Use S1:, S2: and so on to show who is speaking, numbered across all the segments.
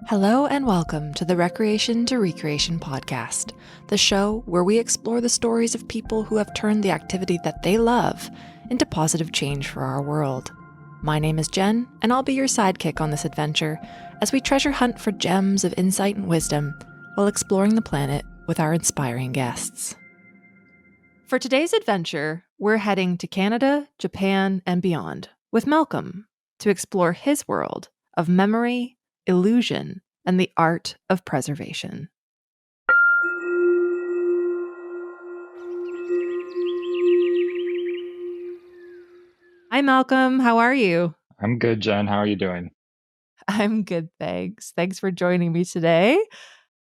S1: Hello and welcome to the Recreation to Recreation podcast, the show where we explore the stories of people who have turned the activity that they love into positive change for our world. My name is Jen, and I'll be your sidekick on this adventure as we treasure hunt for gems of insight and wisdom while exploring the planet with our inspiring guests. For today's adventure, we're heading to Canada, Japan, and beyond with Malcolm to explore his world of memory, illusion, and the art of preservation. Hi, Malcolm. How are you?
S2: I'm good, Jen. How are you doing?
S1: I'm good, thanks. Thanks for joining me today.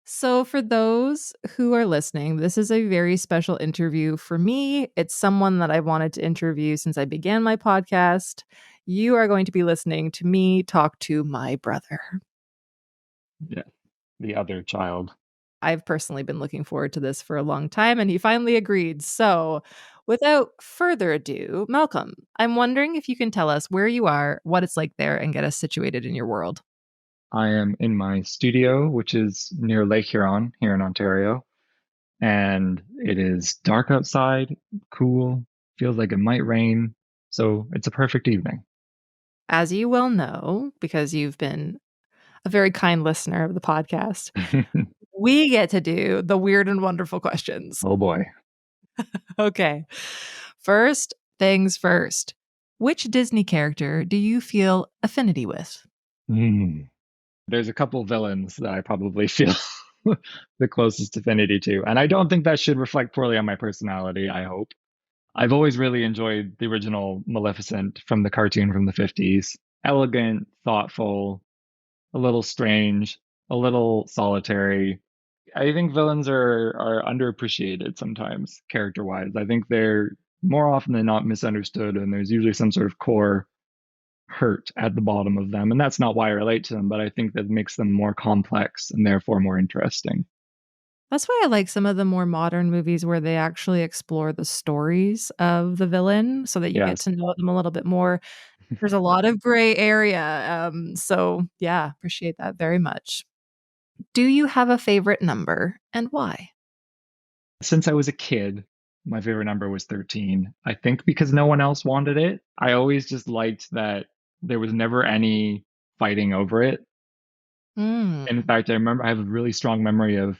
S1: So, for those who are listening, this is a very special interview for me. It's someone that I wanted to interview since I began my podcast. You are going to be listening to me talk to my brother.
S2: Yeah, the other child.
S1: I've personally been looking forward to this for a long time, and he finally agreed. So, without further ado, Malcolm, I'm wondering if you can tell us where you are, what it's like there, and get us situated in your world.
S2: I am in my studio, which is near Lake Huron here in Ontario, and it is dark outside, cool, feels like it might rain, so it's a perfect evening.
S1: As you well know, because you've been a very kind listener of the podcast, we get to do the weird and wonderful questions.
S2: Oh boy.
S1: Okay. First things first. Which Disney character do you feel affinity with?
S2: There's a couple villains that I probably feel the closest affinity to, and I don't think that should reflect poorly on my personality, I hope. I've always really enjoyed the original Maleficent from the cartoon from the 50s. Elegant, thoughtful, a little strange, a little solitary. I think villains are underappreciated sometimes, character-wise. I think they're more often than not misunderstood, and there's usually some sort of core hurt at the bottom of them. And that's not why I relate to them, but I think that makes them more complex and therefore more interesting.
S1: That's why I like some of the more modern movies where they actually explore the stories of the villain so that you get
S2: Yes.
S1: to know them a little bit more. There's a lot of gray area. So, yeah, appreciate that very much. Do you have a favorite number and why?
S2: Since I was a kid, my favorite number was 13. I think because no one else wanted it. I always just liked that there was never any fighting over it. In
S1: Mm,
S2: fact, I have a really strong memory of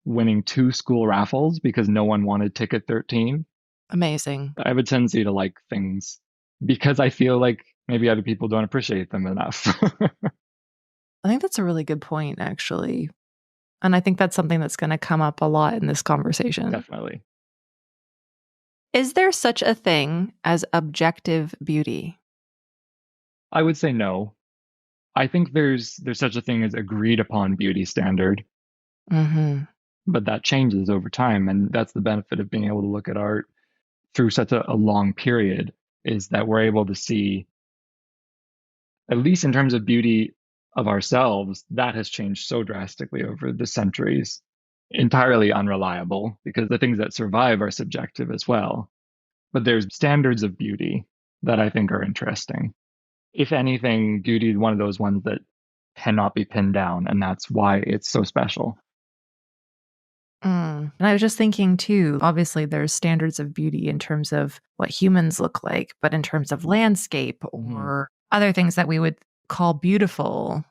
S2: winning 2 school raffles because no one wanted ticket 13.
S1: amazing.
S2: I have a tendency to like things because I feel like maybe other people don't appreciate them enough.
S1: I think that's a really good point, actually. And I think that's something that's going to come up a lot in this conversation.
S2: Definitely.
S1: Is there such a thing as objective beauty?
S2: I would say no. I think there's such a thing as agreed upon beauty standard,
S1: Hmm.
S2: but that changes over time, and that's the benefit of being able to look at art through such a long period, is that we're able to see, at least in terms of beauty of ourselves, that has changed so drastically over the centuries. Entirely unreliable because the things that survive are subjective as well. But there's standards of beauty that I think are interesting. If anything, beauty is one of those ones that cannot be pinned down, and that's why it's so special.
S1: Mm. And I was just thinking too, obviously there's standards of beauty in terms of what humans look like, but in terms of landscape
S2: Mhm.
S1: or other things that we would call beautiful.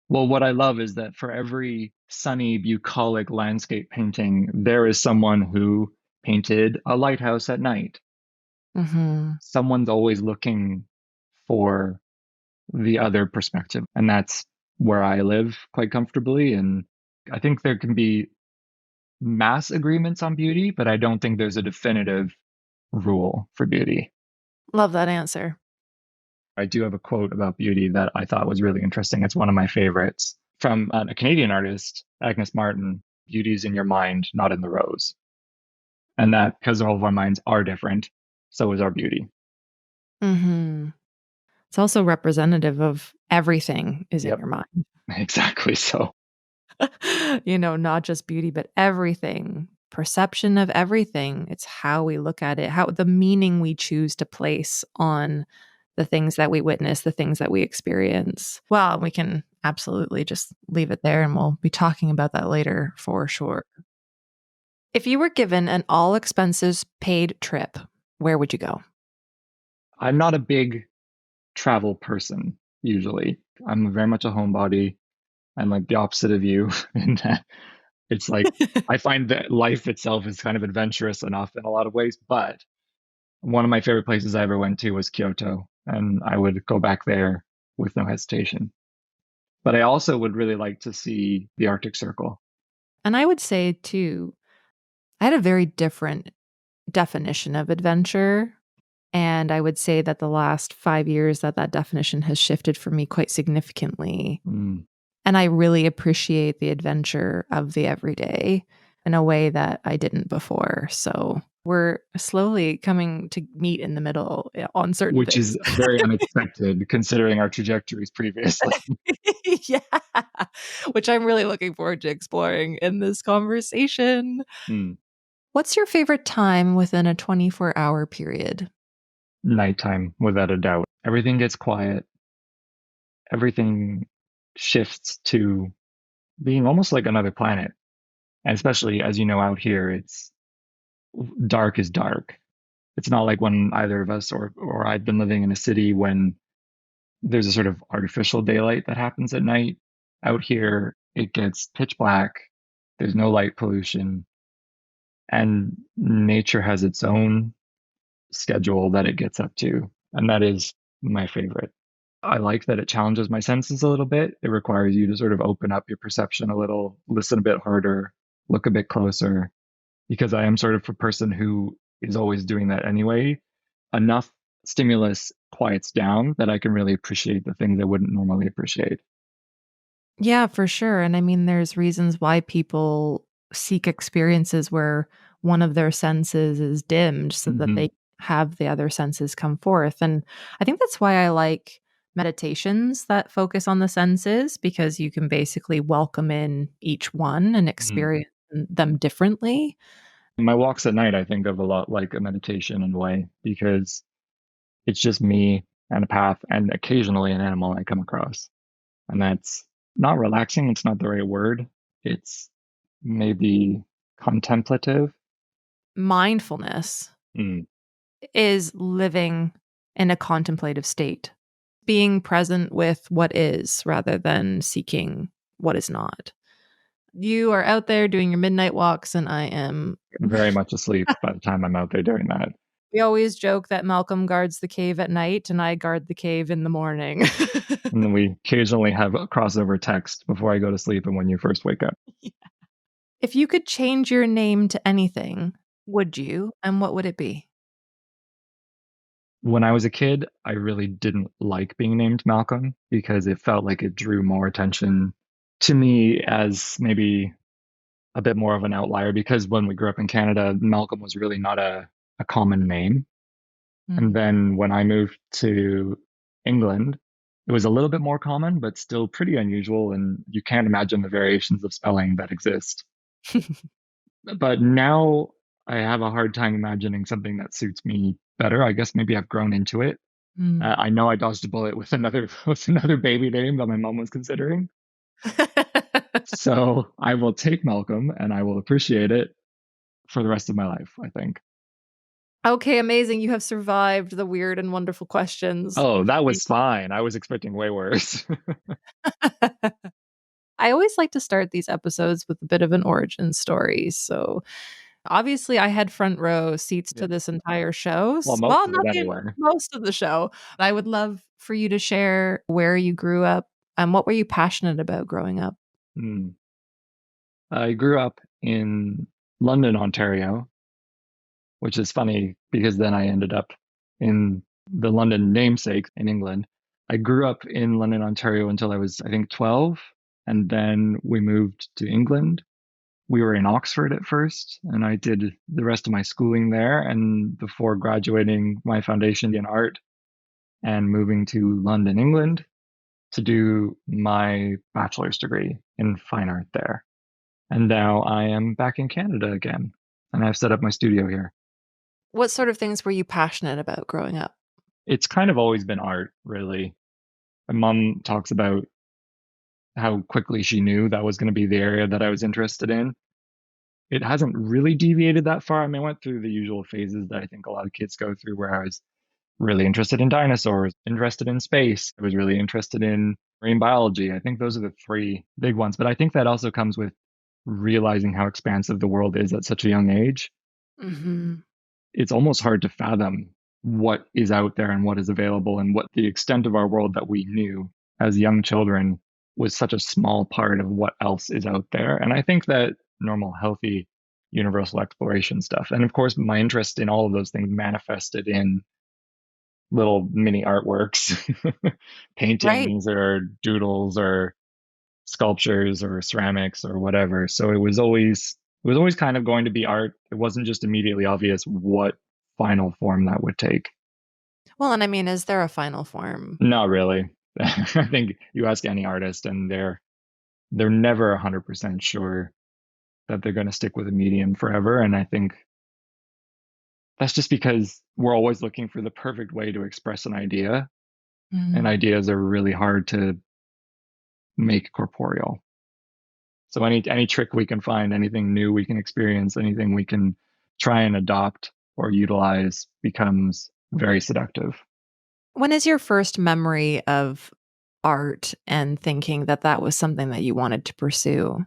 S2: Well, what I love is that for every sunny, bucolic landscape painting, there is someone who painted a lighthouse at night.
S1: Hmm.
S2: Someone's always looking for the other perspective. And that's where I live quite comfortably. And I think there can be mass agreements on beauty, but I don't think there's a definitive rule for beauty.
S1: Love that answer.
S2: I do have a quote about beauty that I thought was really interesting. It's one of my favorites from a Canadian artist, Agnes Martin. Beauty's in your mind, not in the rose. And that because all of our minds are different, so is our beauty.
S1: Hmm. It's also representative of everything is in
S2: Yep,
S1: your mind.
S2: exactly so.
S1: Not just beauty, but everything, perception of everything. It's how we look at it, how the meaning we choose to place on the things that we witness, the things that we experience. Well, we can Absolutely. Just leave it there and we'll be talking about that later for sure. If you were given an all expenses paid trip, where would you go?
S2: I'm not a big travel person usually. I'm very much a homebody. I'm like the opposite of you in that it's like I find that life itself is kind of adventurous enough in a lot of ways, but one of my favorite places I ever went to was Kyoto, and I would go back there with no hesitation. But I also would really like to see the Arctic Circle.
S1: And I would say, too, I had a very different definition of adventure. And I would say that the last 5 years that definition has shifted for me quite significantly.
S2: Mm.
S1: And I really appreciate the adventure of the everyday in a way that I didn't before. So we're slowly coming to meet in the middle on certain
S2: Which
S1: things.
S2: is very unexpected considering our trajectories previously.
S1: Yeah. Which I'm really looking forward to exploring in this conversation.
S2: Mm.
S1: What's your favorite time within a 24-hour period?
S2: Nighttime, without a doubt. Everything gets quiet. Everything shifts to being almost like another planet. And especially as you know, out here, it's dark is dark. It's not like when either of us or I've been living in a city when there's a sort of artificial daylight that happens at night. Out here, it gets pitch black. There's no light pollution, and nature has its own schedule that it gets up to, and that is my favorite. I like that it challenges my senses a little bit. It requires you to sort of open up your perception a little, listen a bit harder, look a bit closer, because I am sort of a person who is always doing that anyway. Enough stimulus quiets down that I can really appreciate the things I wouldn't normally appreciate.
S1: Yeah, for sure. And I mean, there's reasons why people seek experiences where one of their senses is dimmed so that
S2: Hmm.
S1: they have the other senses come forth. And I think that's why I like meditations that focus on the senses because you can basically welcome in each one and
S2: Hmm.
S1: experience them differently.
S2: My walks at night, I think of a lot like a meditation in a way, because it's just me and a path and occasionally an animal I come across. And that's not relaxing, it's not the right word. It's maybe contemplative.
S1: Mindfulness
S2: Mm.
S1: is living in a contemplative state, being present with what is rather than seeking what is not. You are out there doing your midnight walks, and I am.
S2: Very much asleep by the time I'm out there doing that.
S1: We always joke that Malcolm guards the cave at night, and I guard the cave in the morning.
S2: And then we occasionally have a crossover text before I go to sleep and when you first wake up.
S1: If you could change your name to anything, would you? And what would it be?
S2: When I was a kid, I really didn't like being named Malcolm because it felt like it drew more attention to me as maybe a bit more of an outlier, because when we grew up in Canada, Malcolm was really not a common name. And
S1: Mm.
S2: then when I moved to England, it was a little bit more common, but still pretty unusual. And you can't imagine the variations of spelling that exist. But now I have a hard time imagining something that suits me better. I guess maybe I've grown into it.
S1: Mm.
S2: I know I dodged a bullet with another with another baby name that my mom was considering. So I will take Malcolm and I will appreciate it for the rest of my life, I think.
S1: Okay, amazing. You have survived the weird and wonderful questions.
S2: Oh, that was fine. I was expecting way worse.
S1: I always like to start these episodes with a bit of an origin story. So, obviously, I had front row seats
S2: Yeah.
S1: to this entire show.
S2: Well, most
S1: Well,
S2: of it
S1: not the
S2: anyway.
S1: most of the show. I would love for you to share where you grew up and what were you passionate about growing up?
S2: Hmm. I grew up in London, Ontario, which is funny because then I ended up in the London namesake in England. I grew up in London, Ontario until I was, I think, 12. And then we moved to England. We were in Oxford at first, and I did the rest of my schooling there. And before graduating my foundation in art and moving to London, England to do my bachelor's degree in fine art there. And now I am back in Canada again, and I've set up my studio here.
S1: What sort of things were you passionate about growing up?
S2: It's kind of always been art, really. My mom talks about how quickly she knew that was going to be the area that I was interested in. It hasn't really deviated that far. I mean, I went through the usual phases that I think a lot of kids go through, where I was really interested in dinosaurs, interested in space. I was really interested in marine biology. I think those are the three big ones. But I think that also comes with realizing how expansive the world is at such a young age.
S1: Hmm.
S2: It's almost hard to fathom what is out there and what is available, and what the extent of our world that we knew as young children was such a small part of what else is out there. And I think that normal, healthy, universal exploration stuff, and of course, my interest in all of those things manifested in little mini artworks,
S1: Right.
S2: paintings or doodles or sculptures or ceramics or whatever. So it was always kind of going to be art. It wasn't just immediately obvious what final form that would take.
S1: Well, and I mean, is there a final form?
S2: Not really. I think you ask any artist and they're never 100% sure that they're going to stick with a medium forever. And I think that's just because we're always looking for the perfect way to express an idea, and
S1: Mhm.
S2: ideas are really hard to make corporeal. So any trick we can find, anything new we can experience, anything we can try and adopt or utilize becomes very seductive.
S1: When is your first memory of art and thinking that that was something that you wanted to pursue?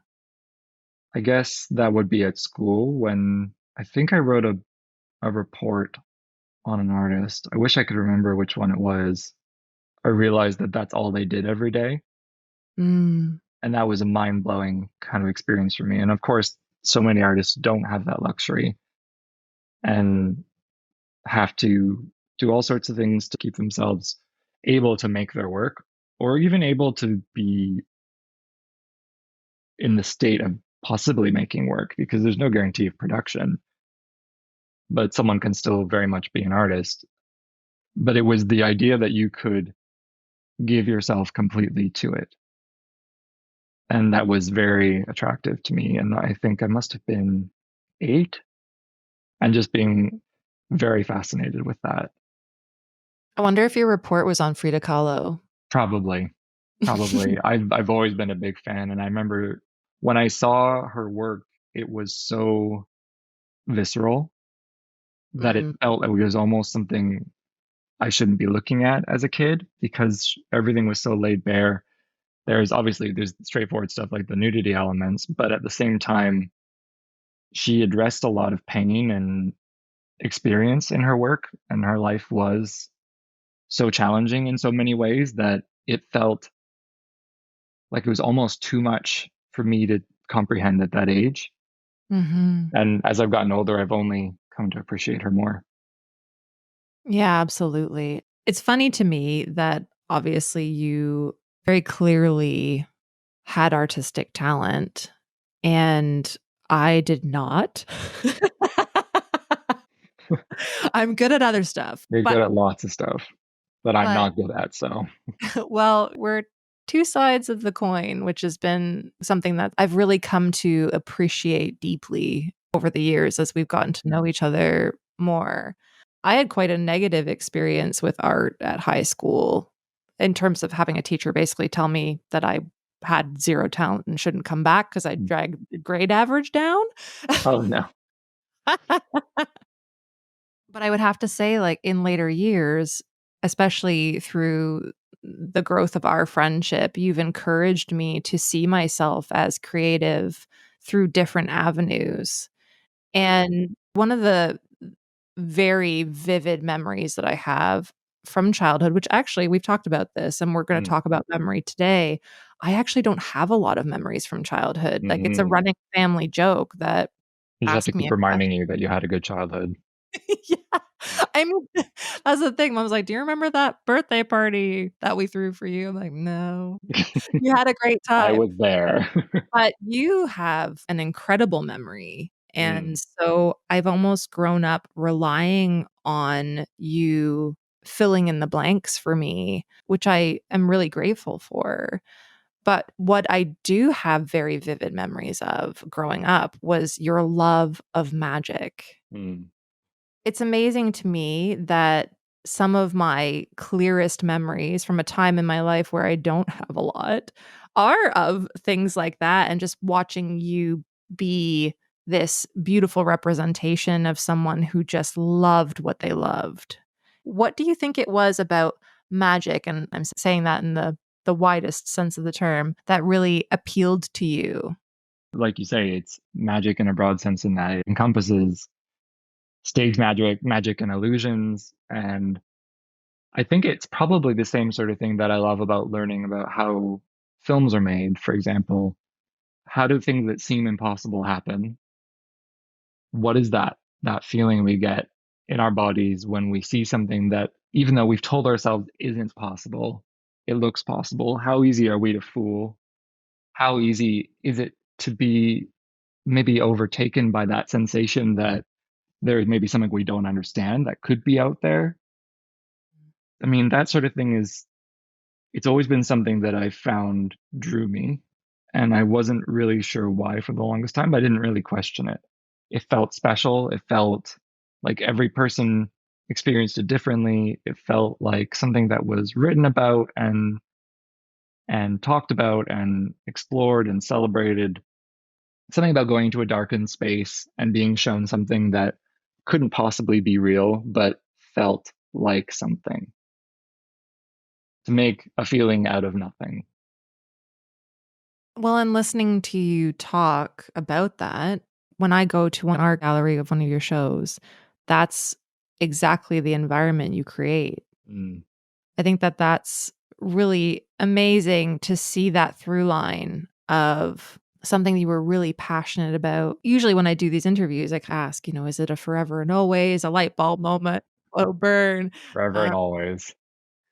S2: I guess that would be at school when I think I wrote a report on an artist. I wish I could remember which one it was. I realized that that's all they did every day.
S1: Mm.
S2: And that was a mind blowing kind of experience for me. And of course, so many artists don't have that luxury and have to do all sorts of things to keep themselves able to make their work, or even able to be in the state of possibly making work, because there's no guarantee of production, but someone can still very much be an artist. But it was the idea that you could give yourself completely to it. And that was very attractive to me. And I think I must have been 8, and just being very fascinated with that.
S1: I wonder if your report was on Frida Kahlo.
S2: Probably, probably. I've always been a big fan, and I remember when I saw her work, it was so visceral that it
S1: Mm.
S2: felt like it was almost something I shouldn't be looking at as a kid, because everything was so laid bare. There's straightforward stuff like the nudity elements, but at the same time, she addressed a lot of pain and experience in her work, and her life was so challenging in so many ways that it felt like it was almost too much for me to comprehend at that age.
S1: Mhm.
S2: And as I've gotten older, I've only come to appreciate her more.
S1: Yeah, absolutely. It's funny to me that obviously you very clearly had artistic talent and I did not. I'm good at other stuff,
S2: You're
S1: but
S2: good at lots of stuff that I'm
S1: but
S2: not good at. So,
S1: well, we're two sides of the coin, which has been something that I've really come to appreciate deeply over the years as we've gotten to know each other more. I had quite a negative experience with art at high school in terms of having a teacher basically tell me that I had zero talent and shouldn't come back because I dragged the grade average down.
S2: oh no.
S1: But I would have to say, like, in later years, especially through the growth of our friendship, you've encouraged me to see myself as creative through different avenues. And one of the very vivid memories that I have from childhood, which actually we've talked about this and we're going to
S2: Mm,
S1: talk about memory today. I actually don't have a lot of memories from childhood. Like, it's a
S2: mm.
S1: running family joke that
S2: You just have to
S1: ask me
S2: keep
S1: a question.
S2: reminding you that you had a good childhood.
S1: Yeah. I mean, that's the thing. Mom's like, "Do you remember that birthday party that we threw for you?" I'm like, "No." You had a great
S2: I
S1: time.
S2: was there.
S1: But you have an incredible memory, and
S2: Mm,
S1: so I've almost grown up relying on you filling in the blanks for me, which I am really grateful for. But what I do have very vivid memories of growing up was your love of magic.
S2: mm,
S1: It's amazing to me that some of my clearest memories from a time in my life where I don't have a lot are of things like that, and just watching you be this beautiful representation of someone who just loved what they loved. What do you think it was about magic, and I'm saying that in the widest sense of the term, that really appealed to you?
S2: Like you say, it's magic in a broad sense in that it encompasses stage magic, magic and illusions. And I think it's probably the same sort of thing that I love about learning about how films are made. For example, how do things that seem impossible happen? What is that feeling we get in our bodies when we see something that, even though we've told ourselves isn't possible, it looks possible? How easy are we to fool? How easy is it to be maybe overtaken by that sensation that there is maybe something we don't understand that could be out there? I mean, that sort of thing is, it's always been something that I found drew me. And I wasn't really sure why for the longest time, but I didn't really question it. It felt special. It felt like every person experienced it differently. It felt like something that was written about and talked about and explored and celebrated. Something about going to a darkened space and being shown something that couldn't possibly be real, but felt like something, to make a feeling out of nothing.
S1: Well, and listening to you talk about that, when I go to an art gallery of one of your shows, that's exactly the environment you create.
S2: Mm.
S1: I think that that's really amazing to see that through line of something you were really passionate about. Usually, when I do these interviews, I ask, is it a forever and always, a light bulb moment, slow burn?
S2: Forever and always.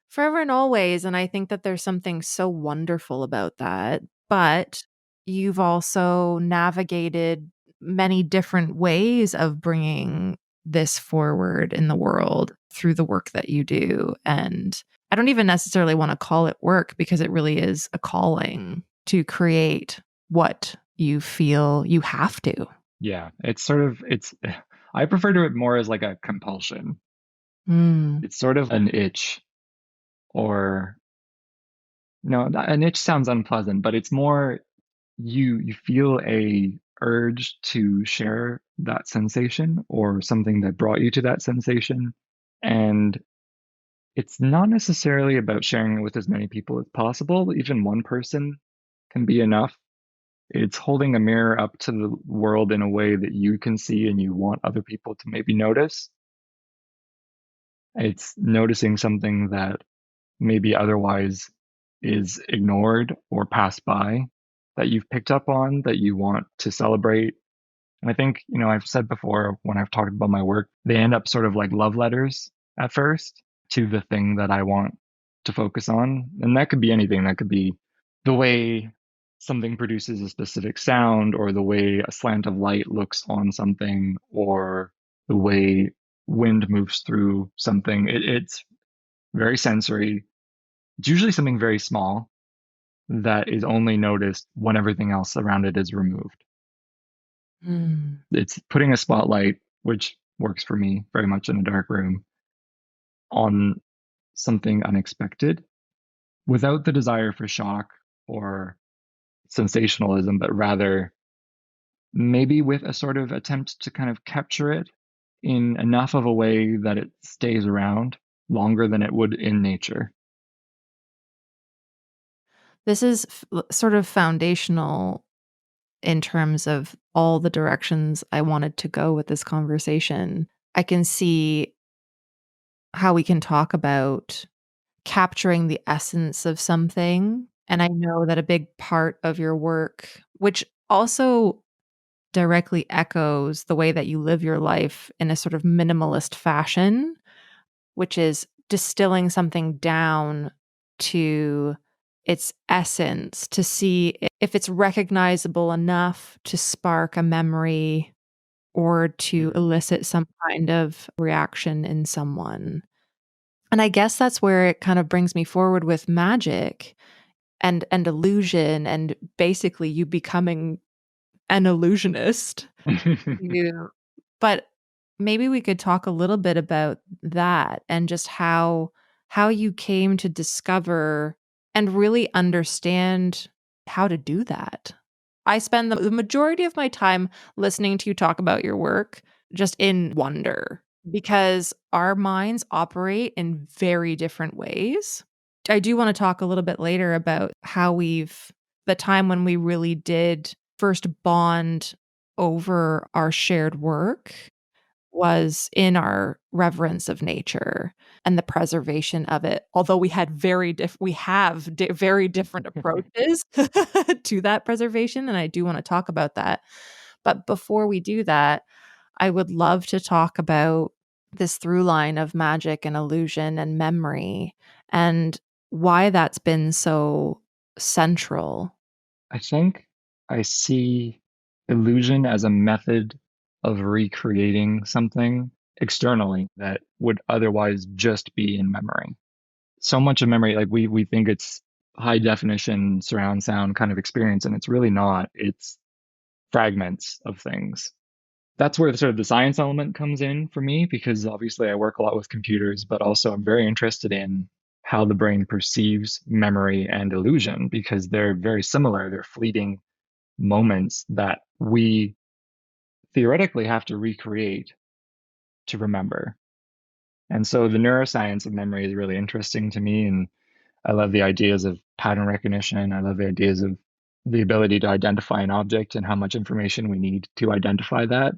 S1: Forever and always, and I think that there's something so wonderful about that, but you've also navigated many different ways of bringing this forward in the world through the work that you do, and I don't even necessarily wanna call it work because it really is a calling to create what you feel you have to.
S2: Yeah, it's sort of, it's I prefer to it more as like a compulsion.
S1: Mm.
S2: It's sort of an itch, or no, an itch sounds unpleasant, but it's more, you feel a urge to share that sensation or something that brought you to that sensation. And it's not necessarily about sharing it with as many people as possible. Even one person can be enough. It's holding a mirror up to the world in a way that you can see and you want other people to maybe notice. It's noticing something that maybe otherwise is ignored or passed by, that you've picked up on, that you want to celebrate. And I think, I've said before when I've talked about my work, they end up sort of like love letters at first to the thing that I want to focus on. And that could be anything. That could be the way something produces a specific sound, or the way a slant of light looks on something, or the way wind moves through something. It's very sensory. It's usually something very small that is only noticed when everything else around it is removed.
S1: Mm.
S2: It's putting a spotlight, which works for me very much in a dark room, on something unexpected without the desire for shock or sensationalism, but rather maybe with a sort of attempt to kind of capture it in enough of a way that it stays around longer than it would in nature.
S1: This is sort of foundational in terms of all the directions I wanted to go with this conversation. I can see how we can talk about capturing the essence of something. And I know that a big part of your work, which also directly echoes the way that you live your life in a sort of minimalist fashion, which is distilling something down to its essence to see if it's recognizable enough to spark a memory or to
S2: Mhm.
S1: elicit some kind of reaction in someone. And I guess that's where it kind of brings me forward with magic and illusion and basically you becoming an illusionist. You but maybe we could talk a little bit about that and just how you came to discover and really understand how to do that. I spend the majority of my time listening to you talk about your work just in wonder because our minds operate in very different ways. I do want to talk a little bit later about how the time when we really did first bond over our shared work was in our reverence of nature and the preservation of it. Although we have very different approaches to that preservation, and I do want to talk about that. But before we do that, I would love to talk about this through line of magic and illusion and memory and why that's been so central.
S2: I think I see illusion as a method of recreating something externally that would otherwise just be in memory. So much of memory, like we think it's high definition surround sound kind of experience, and it's really not. It's fragments of things. That's where sort of the science element comes in for me, because obviously I work a lot with computers, but also I'm very interested in how the brain perceives memory and illusion because they're very similar. They're fleeting moments that we theoretically have to recreate to remember. And so the neuroscience of memory is really interesting to me. And I love the ideas of pattern recognition. I love the ideas of the ability to identify an object and how much information we need to identify that.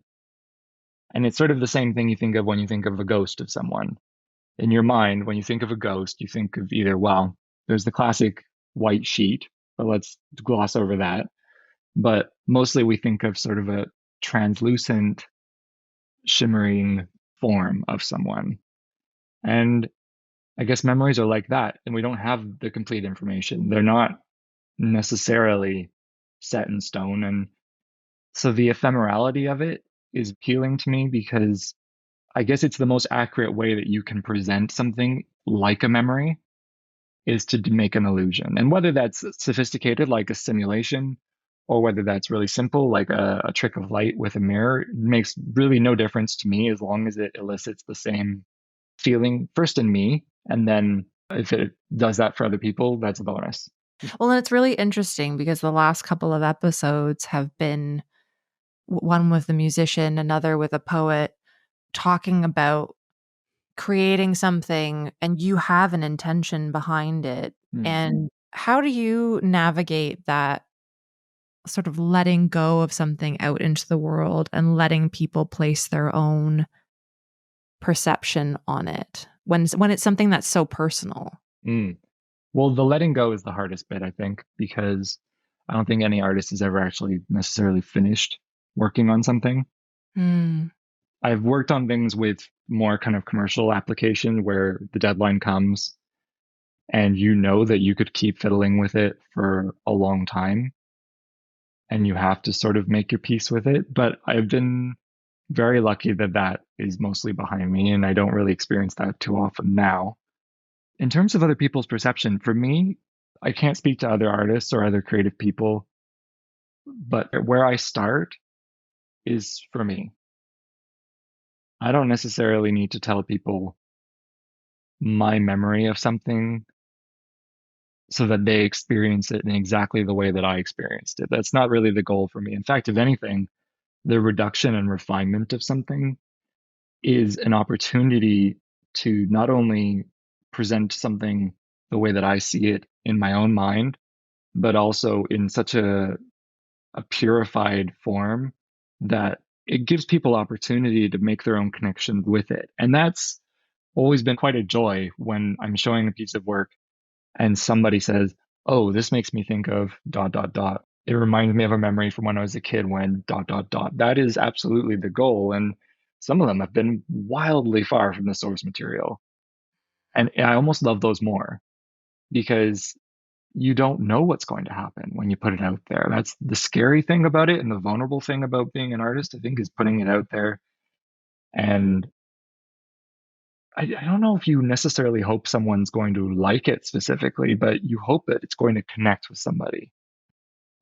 S2: And it's sort of the same thing you think of when you think of a ghost of someone. In your mind, when you think of a ghost, you think of either, well, there's the classic white sheet, but let's gloss over that. But mostly we think of sort of a translucent, shimmering form of someone. And I guess memories are like that, and we don't have the complete information. They're not necessarily set in stone. And so the ephemerality of it is appealing to me because I guess it's the most accurate way that you can present something like a memory is to make an illusion. And whether that's sophisticated, like a simulation, or whether that's really simple, like a trick of light with a mirror, it makes really no difference to me as long as it elicits the same feeling first in me. And then if it does that for other people, that's a bonus.
S1: Well, and it's really interesting because the last couple of episodes have been one with a musician, another with a poet, talking about creating something and you have an intention behind it.
S2: Mm.
S1: And how do you navigate that sort of letting go of something out into the world and letting people place their own perception on it when it's something that's so personal?
S2: Mm. Well, the letting go is the hardest bit, I think, because I don't think any artist has ever actually necessarily finished working on something.
S1: Mm.
S2: I've worked on things with more kind of commercial application where the deadline comes and you know that you could keep fiddling with it for a long time and you have to sort of make your peace with it. But I've been very lucky that that is mostly behind me and I don't really experience that too often now. In terms of other people's perception, for me, I can't speak to other artists or other creative people, but where I start is for me. I don't necessarily need to tell people my memory of something so that they experience it in exactly the way that I experienced it. That's not really the goal for me. In fact, if anything, the reduction and refinement of something is an opportunity to not only present something the way that I see it in my own mind, but also in such a purified form that it gives people opportunity to make their own connection with it. And that's always been quite a joy when I'm showing a piece of work and somebody says, "Oh, this makes me think of dot dot dot. It reminds me of a memory from when I was a kid when dot dot dot." That is absolutely the goal. And some of them have been wildly far from the source material. And I almost love those more because you don't know what's going to happen when you put it out there. That's the scary thing about it and the vulnerable thing about being an artist, I think, is putting it out there. And I don't know if you necessarily hope someone's going to like it specifically, but you hope that it's going to connect with somebody.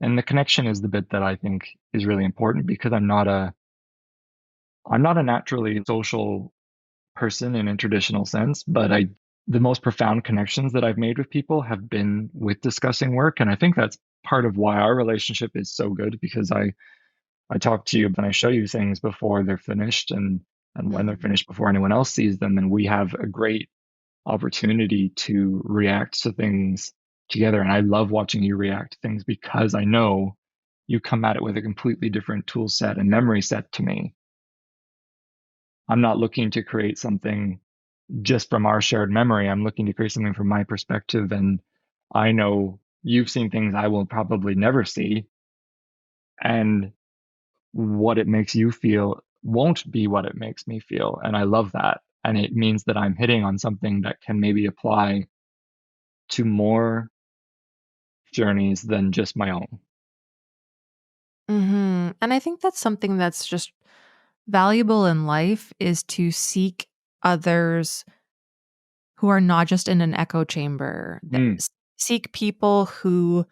S2: And the connection is the bit that I think is really important because I'm not a naturally social person in a traditional sense, but the most profound connections that I've made with people have been with discussing work. And I think that's part of why our relationship is so good, because I talk to you and I show you things before they're finished, and when they're
S1: Mhm.
S2: finished before anyone else sees them, and we have a great opportunity to react to things together. And I love watching you react to things because I know you come at it with a completely different tool set and memory set to me. I'm not looking to create something just from our shared memory. I'm looking to create something from my perspective. And I know you've seen things I will probably never see. And what it makes you feel won't be what it makes me feel. And I love that. And it means that I'm hitting on something that can maybe apply to more journeys than just my own.
S1: And I think that's something that's just valuable in life is to seek others who are not just in an echo chamber.
S2: Mm,
S1: Seek people who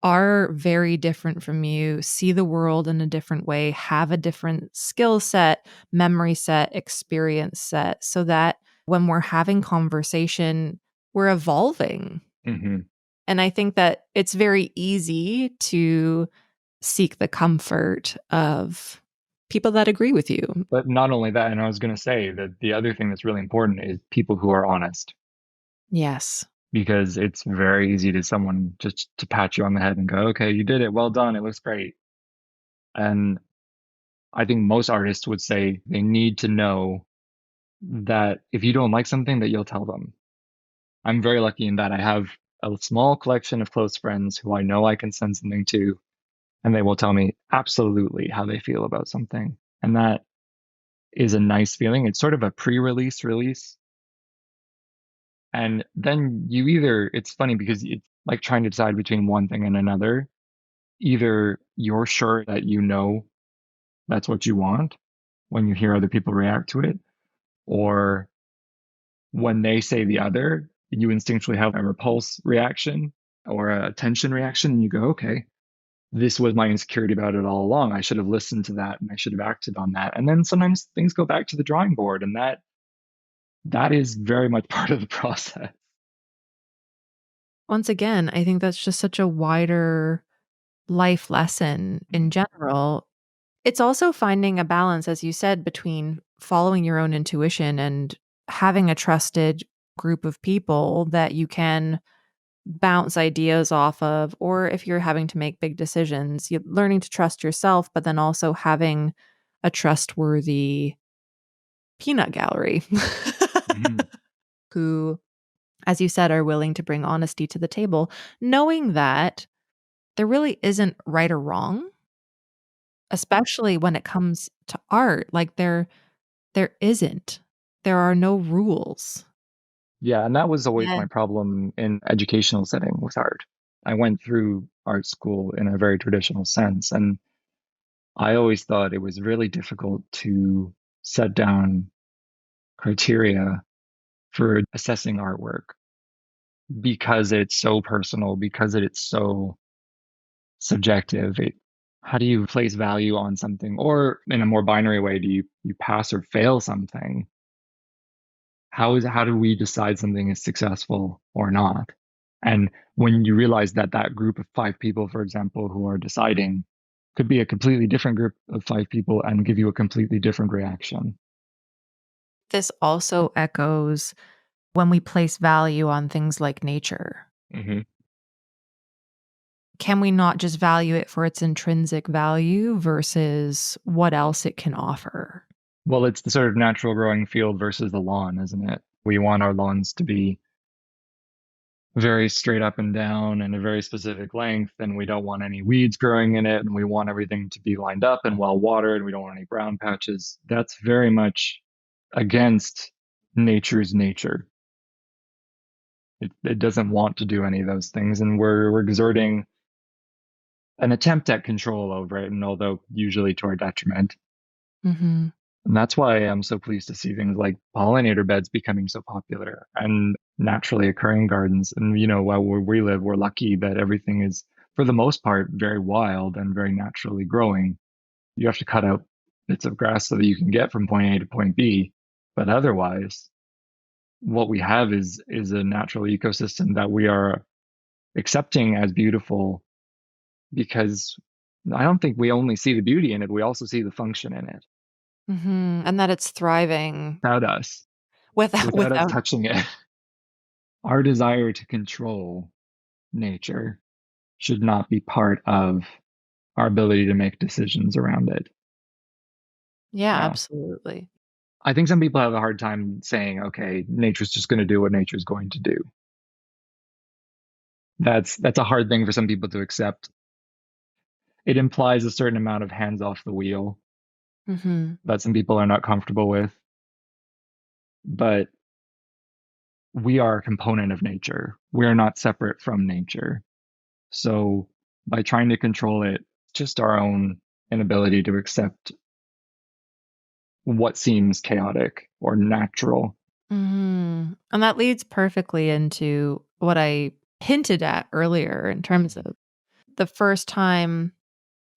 S1: are very different from you, see the world in a different way, have a different skill set, memory set, experience set, so that when we're having conversation, we're evolving.
S2: hmm
S1: And I think that it's very easy to seek the comfort of people that agree with you.
S2: But not only that, and I was going to say that the other thing that's really important is people who are honest,
S1: Yes.
S2: because it's very easy to someone just to pat you on the head and go, okay, you did it. Well done. It looks great. And I think most artists would say they need to know that if you don't like something, that you'll tell them. I'm very lucky in that I have a small collection of close friends who I know I can send something to, and they will tell me absolutely how they feel about something. And that is a nice feeling. It's sort of a pre-release release. And then you either, it's funny because it's like trying to decide between one thing and another. Either you're sure that you know that's what you want when you hear other people react to it, or when they say the other, you instinctually have a repulse reaction or a tension reaction, and you go, okay, this was my insecurity about it all along. I should have listened to that and I should have acted on that. And then sometimes things go back to the drawing board, and that is very much part of the process.
S1: Once again, I think that's just such a wider life lesson in general. It's also finding a balance, as you said, between following your own intuition and having a trusted group of people that you can bounce ideas off of, or if you're having to make big decisions, you learning to trust yourself, but then also having a trustworthy peanut gallery
S2: Mhm.
S1: who, as you said, are willing to bring honesty to the table, knowing that there really isn't right or wrong, especially when it comes to art. Like there isn't. There are no rules.
S2: Yeah, and that was always
S1: Yeah.
S2: my problem in educational setting with art. I went through art school in a very traditional sense, and I always thought it was really difficult to set down criteria for assessing artwork because it's so personal, because it's so subjective. How do you place value on something? Or in a more binary way, do you pass or fail something? How do we decide something is successful or not? And when you realize that that group of five people, for example, who are deciding could be a completely different group of five people and give you a completely different reaction.
S1: This also echoes when we place value on things like nature.
S2: Hmm.
S1: Can we not just value it for its intrinsic value versus what else it can offer?
S2: Well, it's the sort of natural growing field versus the lawn, isn't it? We want our lawns to be very straight up and down and a very specific length, and we don't want any weeds growing in it, and we want everything to be lined up and well watered. We don't want any brown patches. That's very much against nature's nature. It doesn't want to do any of those things, and we're exerting an attempt at control over it, and although usually to our detriment.
S1: Mhm.
S2: And that's why I'm so pleased to see things like pollinator beds becoming so popular and naturally occurring gardens. And, while where we live, we're lucky that everything is, for the most part, very wild and very naturally growing. You have to cut out bits of grass so that you can get from point A to point B. But otherwise, what we have is a natural ecosystem that we are accepting as beautiful because I don't think we only see the beauty in it, we also see the function in it
S1: And that it's thriving
S2: without us,
S1: without
S2: without us
S1: without
S2: touching it. Our desire to control nature should not be part of our ability to make decisions around it.
S1: Yeah,
S2: Yeah.
S1: absolutely.
S2: I think some people have a hard time saying, okay, nature's just going to do what nature's going to do. That's a hard thing for some people to accept. It implies a certain amount of hands off the wheel
S1: Hmm.
S2: that some people are not comfortable with. But we are a component of nature. We are not separate from nature. So by trying to control it, just our own inability to accept what seems chaotic or natural.
S1: And that leads perfectly into what I hinted at earlier in terms of the first time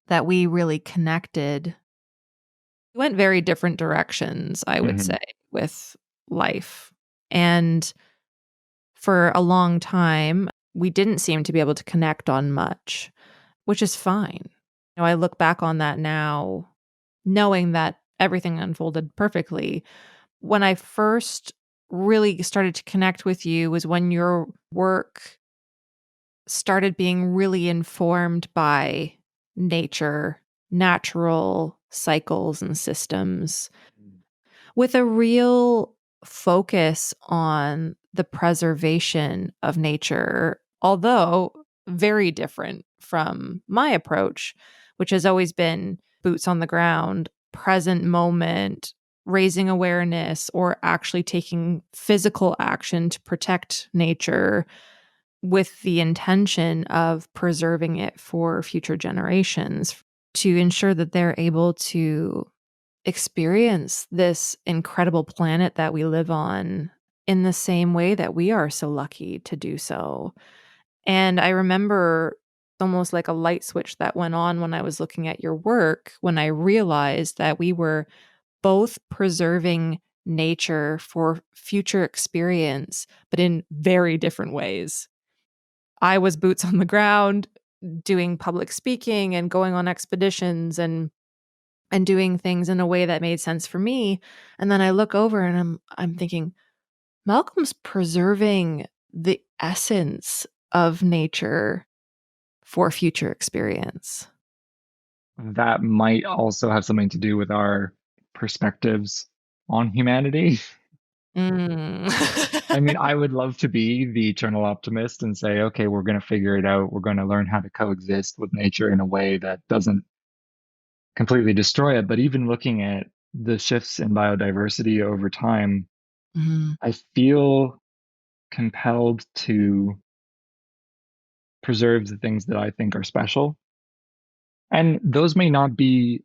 S1: that we really connected. We went very different directions, I would
S2: Hmm.
S1: say, with life. And for a long time, we didn't seem to be able to connect on much, which is fine. I look back on that now, knowing that everything unfolded perfectly. When I first really started to connect with you was when your work started being really informed by nature, natural cycles and systems, with a real focus on the preservation of nature, although very different from my approach, which has always been boots on the ground, present moment, raising awareness, or actually taking physical action to protect nature with the intention of preserving it for future generations to ensure that they're able to experience this incredible planet that we live on in the same way that we are so lucky to do so. And I remember almost like a light switch that went on when I was looking at your work, when I realized that we were both preserving nature for future experience, but in very different ways. I was boots on the ground, doing public speaking and going on expeditions and doing things in a way that made sense for me. And then I look over and I'm thinking, Malcolm's preserving the essence of nature for future experience.
S2: That might also have something to do with our perspectives on humanity.
S1: Mm.
S2: I mean, I would love to be the eternal optimist and say, okay, we're going to figure it out. We're going to learn how to coexist with nature in a way that doesn't completely destroy it. But even looking at the shifts in biodiversity over time,
S1: Mhm.
S2: I feel compelled to preserve the things that I think are special. And those may not be,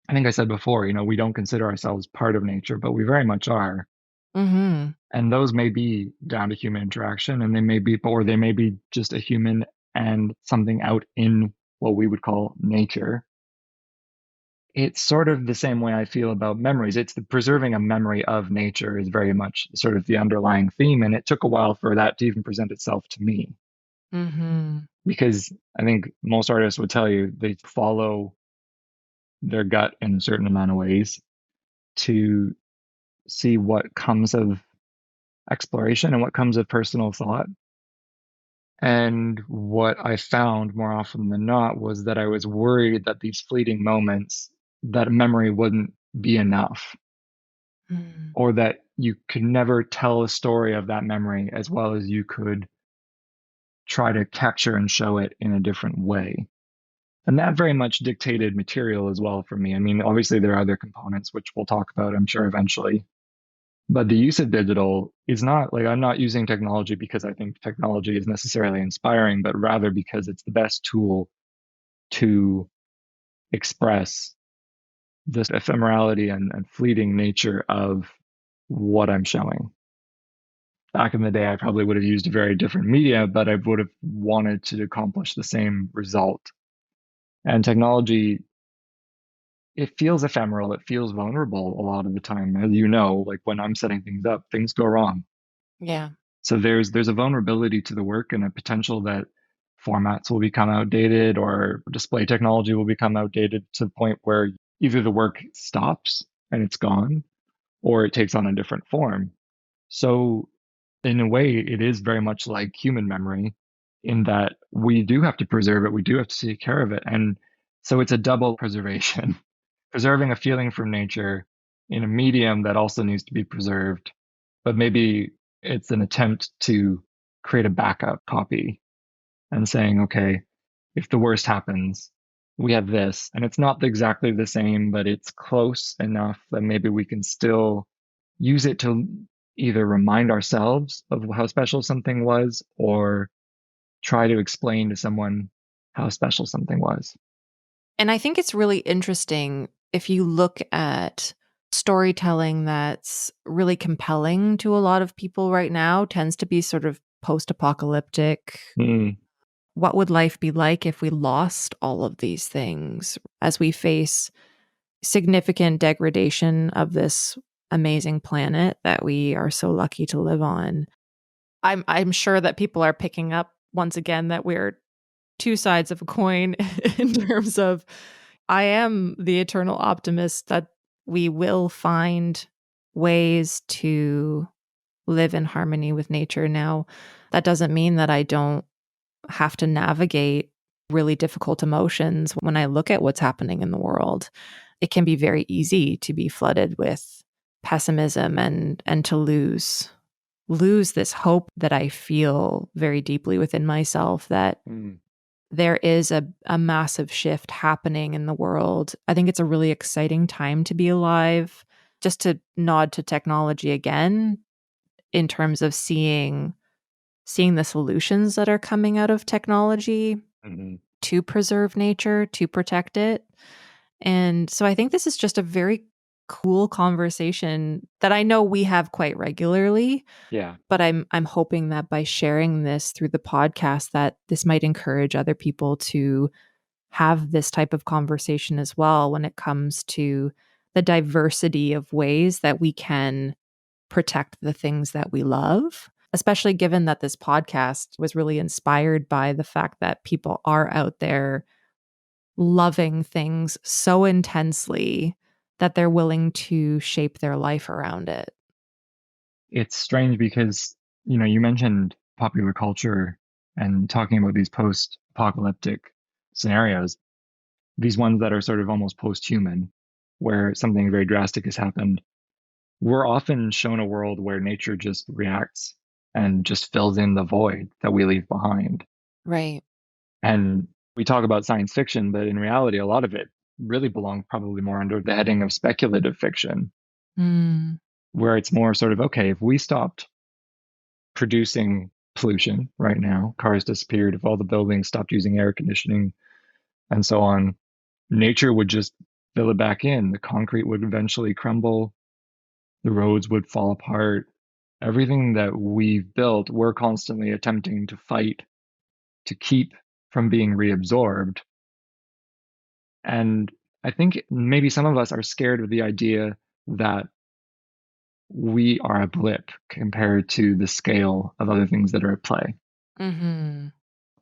S2: I think I said before, we don't consider ourselves part of nature, but we very much are.
S1: Mhm.
S2: And those may be down to human interaction, and they may be, or they may be just a human and something out in what we would call nature. It's sort of the same way I feel about memories. It's the preserving a memory of nature is very much sort of the underlying theme. And it took a while for that to even present itself to me.
S1: Mhm.
S2: Because I think most artists would tell you they follow their gut in a certain amount of ways to see what comes of exploration and what comes of personal thought. And what I found more often than not was that I was worried that these fleeting moments, that memory wouldn't be enough,
S1: Mm.
S2: or that you could never tell a story of that memory as well as you could try to capture and show it in a different way. And that very much dictated material as well for me. I mean, obviously, there are other components, which we'll talk about, I'm sure, eventually. But the use of digital is not like I'm not using technology because I think technology is necessarily inspiring, but rather because it's the best tool to express this ephemerality and fleeting nature of what I'm showing. Back in the day, I probably would have used a very different media, but I would have wanted to accomplish the same result. And technology, it feels ephemeral, it feels vulnerable a lot of the time. As you know, like when I'm setting things up, things go wrong.
S1: Yeah.
S2: So there's a vulnerability to the work and a potential that formats will become outdated or display technology will become outdated to the point where either the work stops and it's gone or it takes on a different form. So, in a way, it is very much like human memory in that we do have to preserve it, we do have to take care of it. And so it's a double preservation, preserving a feeling from nature in a medium that also needs to be preserved, but maybe it's an attempt to create a backup copy and saying, okay, if the worst happens, we have this. And it's not exactly the same, but it's close enough that maybe we can still use it to either remind ourselves of how special something was or try to explain to someone how special something was.
S1: And I think it's really interesting if you look at storytelling that's really compelling to a lot of people right now tends to be sort of post-apocalyptic.
S2: Mm,
S1: What would life be like if we lost all of these things as we face significant degradation of this amazing planet that we are so lucky to live on? I'm sure that people are picking up once again that we're two sides of a coin in terms of I am the eternal optimist that we will find ways to live in harmony with nature. Now, that doesn't mean that I don't have to navigate really difficult emotions when I look at what's happening in the world. It can be very easy to be flooded with pessimism and to lose this hope that I feel very deeply within myself that
S2: mm,
S1: there is a massive shift happening in the world. I think it's a really exciting time to be alive. Just to nod to technology again, in terms of seeing the solutions that are coming out of technology
S2: mhm.
S1: to preserve nature, to protect it. And so I think this is just a very cool conversation that I know we have quite regularly,
S2: Yeah.
S1: but I'm hoping that by sharing this through the podcast that this might encourage other people to have this type of conversation as well when it comes to the diversity of ways that we can protect the things that we love, especially given that this podcast was really inspired by the fact that people are out there loving things so intensely that they're willing to shape their life around it.
S2: It's strange because, you mentioned popular culture and talking about these post-apocalyptic scenarios, these ones that are sort of almost post-human, where something very drastic has happened. We're often shown a world where nature just reacts and just fills in the void that we leave behind.
S1: Right.
S2: And we talk about science fiction, but in reality, a lot of it really belongs probably more under the heading of speculative fiction,
S1: Mm.
S2: where it's more sort of, okay, if we stopped producing pollution right now, cars disappeared, if all the buildings stopped using air conditioning and so on, nature would just fill it back in. The concrete would eventually crumble, the roads would fall apart. Everything that we've built, we're constantly attempting to fight to keep from being reabsorbed. And I think maybe some of us are scared of the idea that we are a blip compared to the scale of other things that are at play.
S1: Mhm.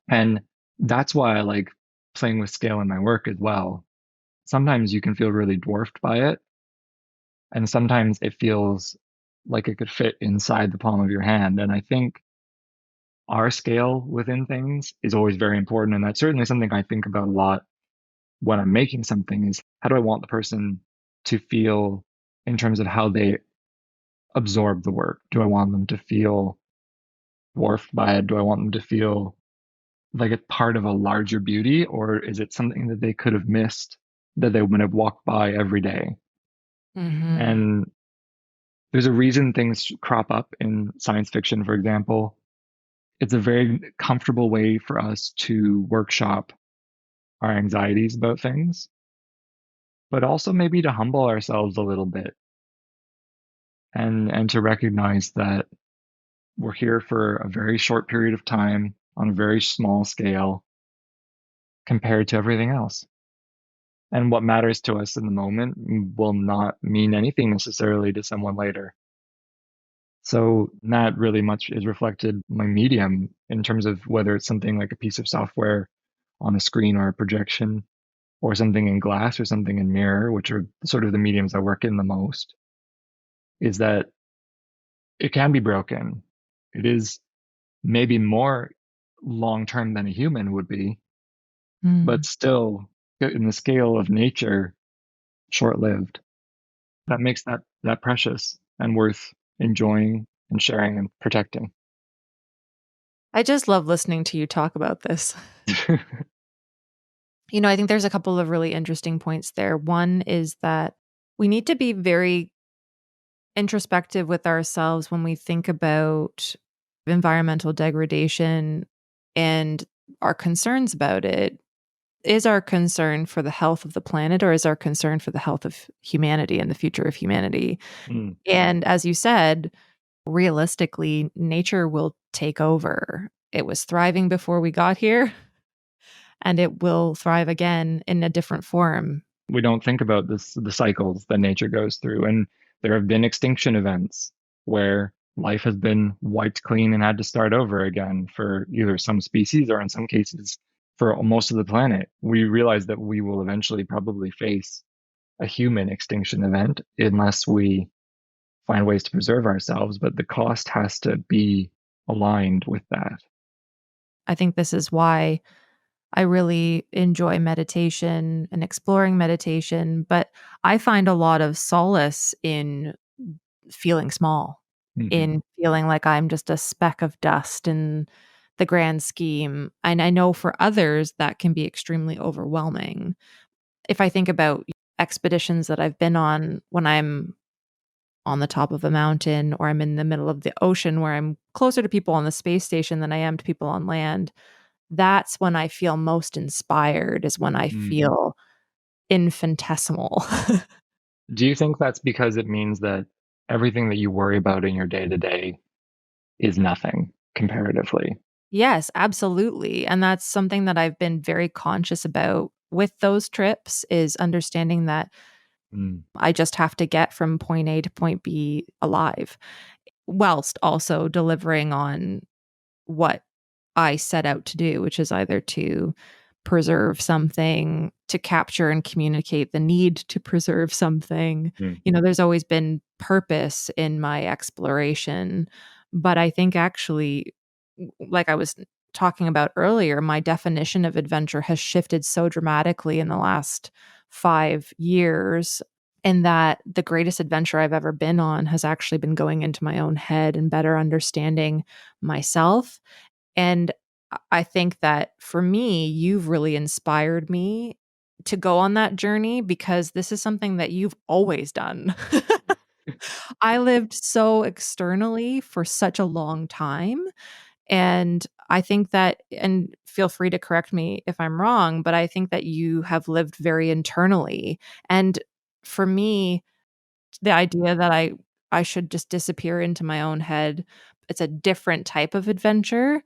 S2: And that's why I like playing with scale in my work as well. Sometimes you can feel really dwarfed by it, and sometimes it feels like it could fit inside the palm of your hand. And I think our scale within things is always very important. And that's certainly something I think about a lot when I'm making something is how do I want the person to feel in terms of how they absorb the work? Do I want them to feel dwarfed by it? Do I want them to feel like it's part of a larger beauty, or is it something that they could have missed that they would have walked by every day?
S1: Mhm.
S2: And there's a reason things crop up in science fiction, for example. It's a very comfortable way for us to workshop our anxieties about things, but also maybe to humble ourselves a little bit and to recognize that we're here for a very short period of time on a very small scale compared to everything else. And what matters to us in the moment will not mean anything necessarily to someone later. So not really much is reflected my medium in terms of whether it's something like a piece of software on a screen or a projection or something in glass or something in mirror, which are sort of the mediums I work in the most, is that it can be broken. It is maybe more long term than a human would be, but
S1: Mm.
S2: still in the scale of nature, short lived. That makes that precious and worth enjoying and sharing and protecting.
S1: I just love listening to you talk about this. You know, I think there's a couple of really interesting points there. One is that we need to be very introspective with ourselves when we think about environmental degradation and our concerns about it. Is our concern for the health of the planet, or is our concern for the health of humanity and the future of humanity?
S2: Mm.
S1: And as you said, realistically, nature will take over. It was thriving before we got here, and it will thrive again in a different form.
S2: We don't think about the cycles that nature goes through. And there have been extinction events where life has been wiped clean and had to start over again for either some species or in some cases for most of the planet. We realize that we will eventually probably face a human extinction event unless we find ways to preserve ourselves, but the cost has to be aligned with that.
S1: I think this is why I really enjoy meditation and exploring meditation, but I find a lot of solace in feeling small,
S2: Hmm.
S1: in feeling like I'm just a speck of dust in the grand scheme. And I know for others that can be extremely overwhelming. If I think about expeditions that I've been on when I'm on the top of a mountain or I'm in the middle of the ocean where I'm closer to people on the space station than I am to people on land, that's when I feel most inspired, is when I
S2: Mm.
S1: feel infinitesimal.
S2: Do you think that's because it means that everything that you worry about in your day to day is nothing comparatively?
S1: Yes, absolutely, and that's something that I've been very conscious about with those trips, is understanding that
S2: Mm.
S1: I just have to get from point A to point B alive, whilst also delivering on what I set out to do, which is either to preserve something, to capture and communicate the need to preserve something.
S2: Mm.
S1: You know, there's always been purpose in my exploration. But I think actually, like I was talking about earlier, my definition of adventure has shifted so dramatically in the last 5 years. And that the greatest adventure I've ever been on has actually been going into my own head and better understanding myself. And I think that for me, you've really inspired me to go on that journey because this is something that you've always done. I lived so externally for such a long time. And I think that, and feel free to correct me if I'm wrong, but I think that you have lived very internally. And for me, the idea that I should just disappear into my own head, it's a different type of adventure.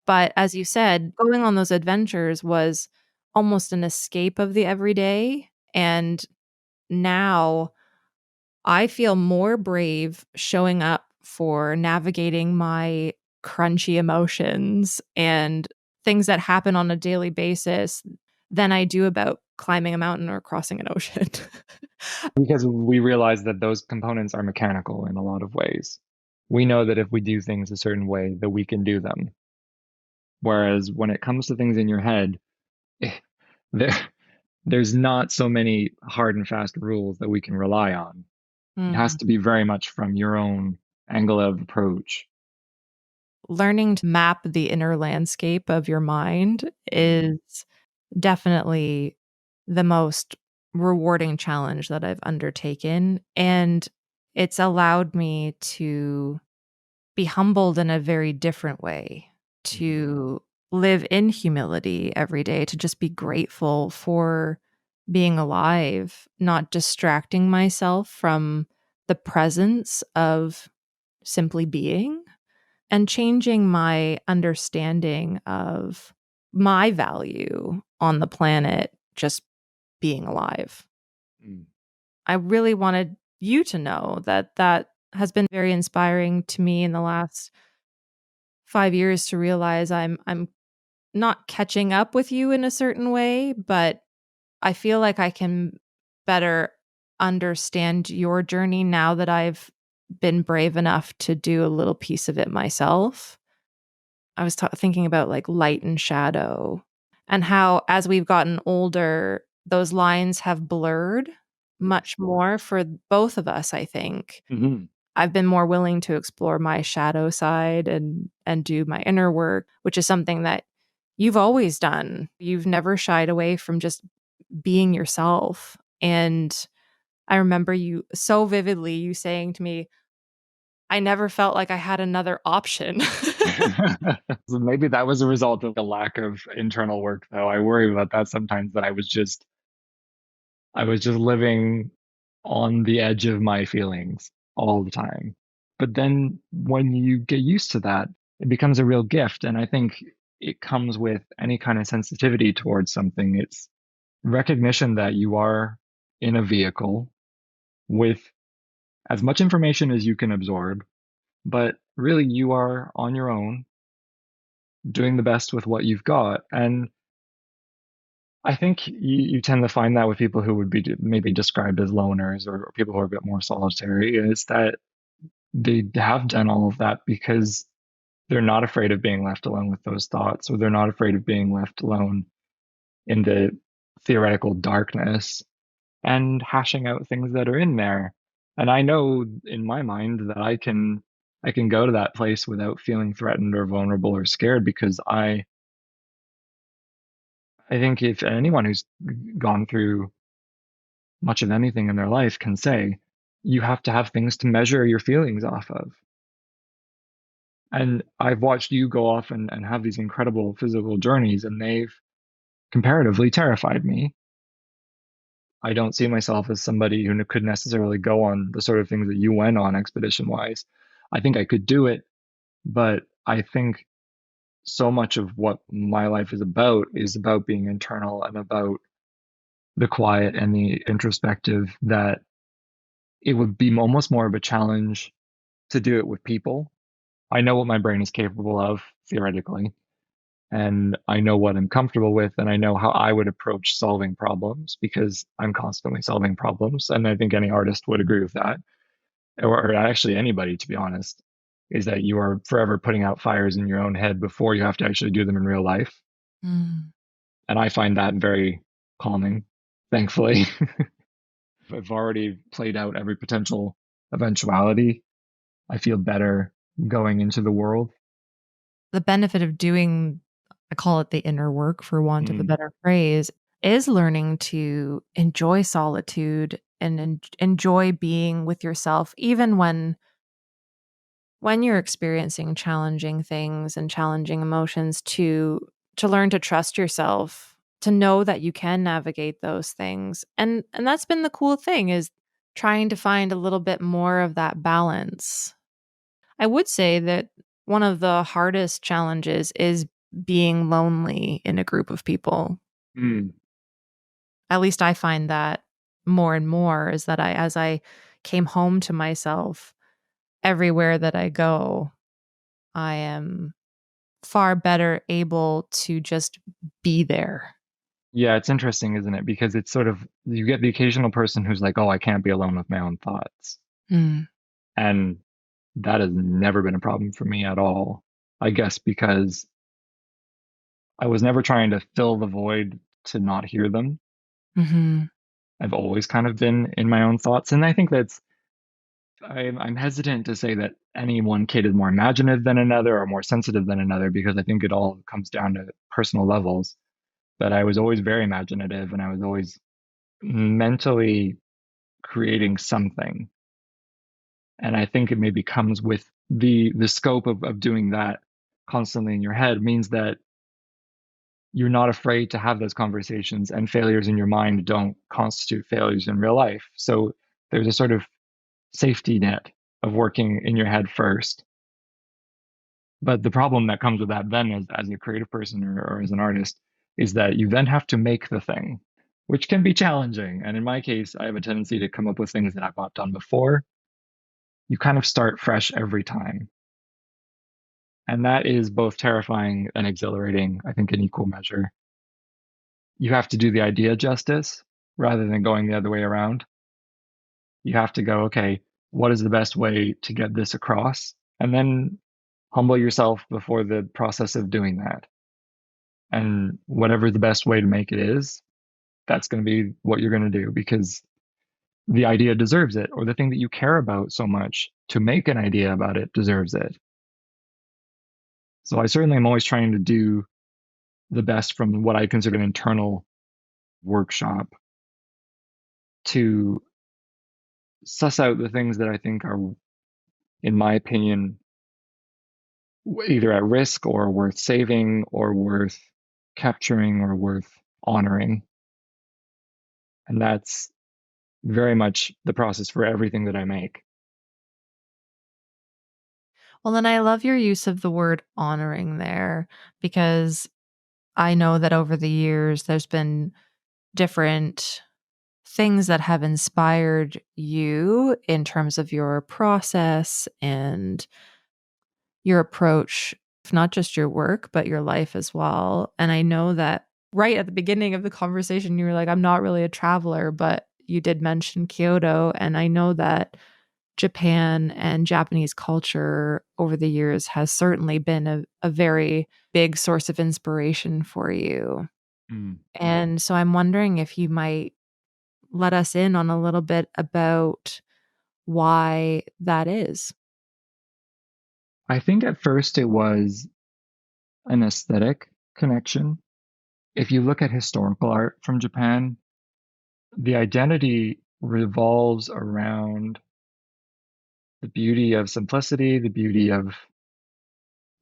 S1: But as you said, going on those adventures was almost an escape of the everyday, and now I feel more brave showing up for navigating my crunchy emotions and things that happen on a daily basis than I do about climbing a mountain or crossing an ocean.
S2: Because we realize that those components are mechanical in a lot of ways. We know that if we do things a certain way, that we can do them. Whereas when it comes to things in your head, there there's not so many hard and fast rules that we can rely on. It has
S1: Mm.
S2: to be very much from your own angle of approach.
S1: Learning to map the inner landscape of your mind
S2: Mm.
S1: is definitely the most rewarding challenge that I've undertaken, and it's allowed me to be humbled in a very different way,
S2: Mhm.
S1: to live in humility every day, to just be grateful for being alive, not distracting myself from the presence of simply being, and changing my understanding of my value on the planet just being alive.
S2: Mm.
S1: I really wanted you to know that has been very inspiring to me in the last 5 years to realize I'm not catching up with you in a certain way, but I feel like I can better understand your journey now that I've been brave enough to do a little piece of it myself. I was thinking about like light and shadow and how, as we've gotten older, those lines have blurred much more for both of us, I think.
S2: Hmm.
S1: I've been more willing to explore my shadow side and do my inner work, which is something that you've always done. You've never shied away from just being yourself. And I remember you so vividly, you saying to me, I never felt like I had another option.
S2: So maybe that was a result of a lack of internal work, though. I worry about that sometimes, that I was just living on the edge of my feelings all the time. But then when you get used to that, it becomes a real gift. And I think it comes with any kind of sensitivity towards something. It's recognition that you are in a vehicle with as much information as you can absorb, but really you are on your own, doing the best with what you've got. And I think you tend to find that with people who would be maybe described as loners, or people who are a bit more solitary, is that they have done all of that because they're not afraid of being left alone with those thoughts, or they're not afraid of being left alone in the theoretical darkness and hashing out things that are in there. And I know in my mind that I can go to that place without feeling threatened or vulnerable or scared, because I think if anyone who's gone through much of anything in their life can say, you have to have things to measure your feelings off of. And I've watched you go off and have these incredible physical journeys, and they've comparatively terrified me. I don't see myself as somebody who could necessarily go on the sort of things that you went on expedition wise. I think I could do it, but I think so much of what my life is about being internal and about the quiet and the introspective, that it would be almost more of a challenge to do it with people. I know what my brain is capable of theoretically, and I know what I'm comfortable with, and I know how I would approach solving problems because I'm constantly solving problems. And I think any artist would agree with that, or actually anybody, to be honest, is that you are forever putting out fires in your own head before you have to actually do them in real life.
S1: Mm.
S2: And I find that very calming, thankfully. I've already played out every potential eventuality. I feel better going into the world.
S1: The benefit of doing, I call it the inner work for want of a
S2: Mm,
S1: better phrase, is learning to enjoy solitude and enjoy being with yourself, even when you're experiencing challenging things and challenging emotions, to learn to trust yourself, to know that you can navigate those things. And that's been the cool thing, is trying to find a little bit more of that balance. I would say that one of the hardest challenges is being lonely in a group of people.
S2: mm.
S1: At least I find that more and more, is that as I came home to myself, everywhere that I go, I am far better able to just be there.
S2: Yeah, it's interesting, isn't it? Because it's sort of, you get the occasional person who's like, oh, I can't be alone with my own thoughts.
S1: Mm.
S2: And that has never been a problem for me at all. I guess because I was never trying to fill the void to not hear them.
S1: Mhm.
S2: I've always kind of been in my own thoughts. And I think I'm hesitant to say that any one kid is more imaginative than another or more sensitive than another, because I think it all comes down to personal levels. But I was always very imaginative, and I was always mentally creating something. And I think it maybe comes with the scope of doing that constantly in your head, means that you're not afraid to have those conversations, and failures in your mind don't constitute failures in real life. So there's a sort of safety net of working in your head first. But the problem that comes with that then, as a creative person, or as an artist, is that you then have to make the thing, which can be challenging. And in my case, I have a tendency to come up with things that I've not done before. you kind of start fresh every time. And that is both terrifying and exhilarating, I think, in equal measure. You have to do the idea justice rather than going the other way around. You have to go, okay, what is the best way to get this across? And then humble yourself before the process of doing that. And whatever the best way to make it is, that's going to be what you're going to do because the idea deserves it, or the thing that you care about so much to make an idea about it deserves it. So I certainly am always trying to do the best from what I consider an internal workshop to suss out the things that I think are, in my opinion, either at risk or worth saving or worth capturing or worth honoring. And that's very much the process for everything that I make.
S1: Well, then I love your use of the word honoring there because I know that over the years there's been different things that have inspired you in terms of your process and your approach, not just your work, but your life as well. And I know that right at the beginning of the conversation, you were like, I'm not really a traveler, but you did mention Kyoto. And I know that Japan and Japanese culture over the years has certainly been a very big source of inspiration for you.
S2: Mm.
S1: And so I'm wondering if you might let us in on a little bit about why that is.
S2: I think at first it was an aesthetic connection. If you look at historical art from Japan, the identity revolves around the beauty of simplicity, the beauty of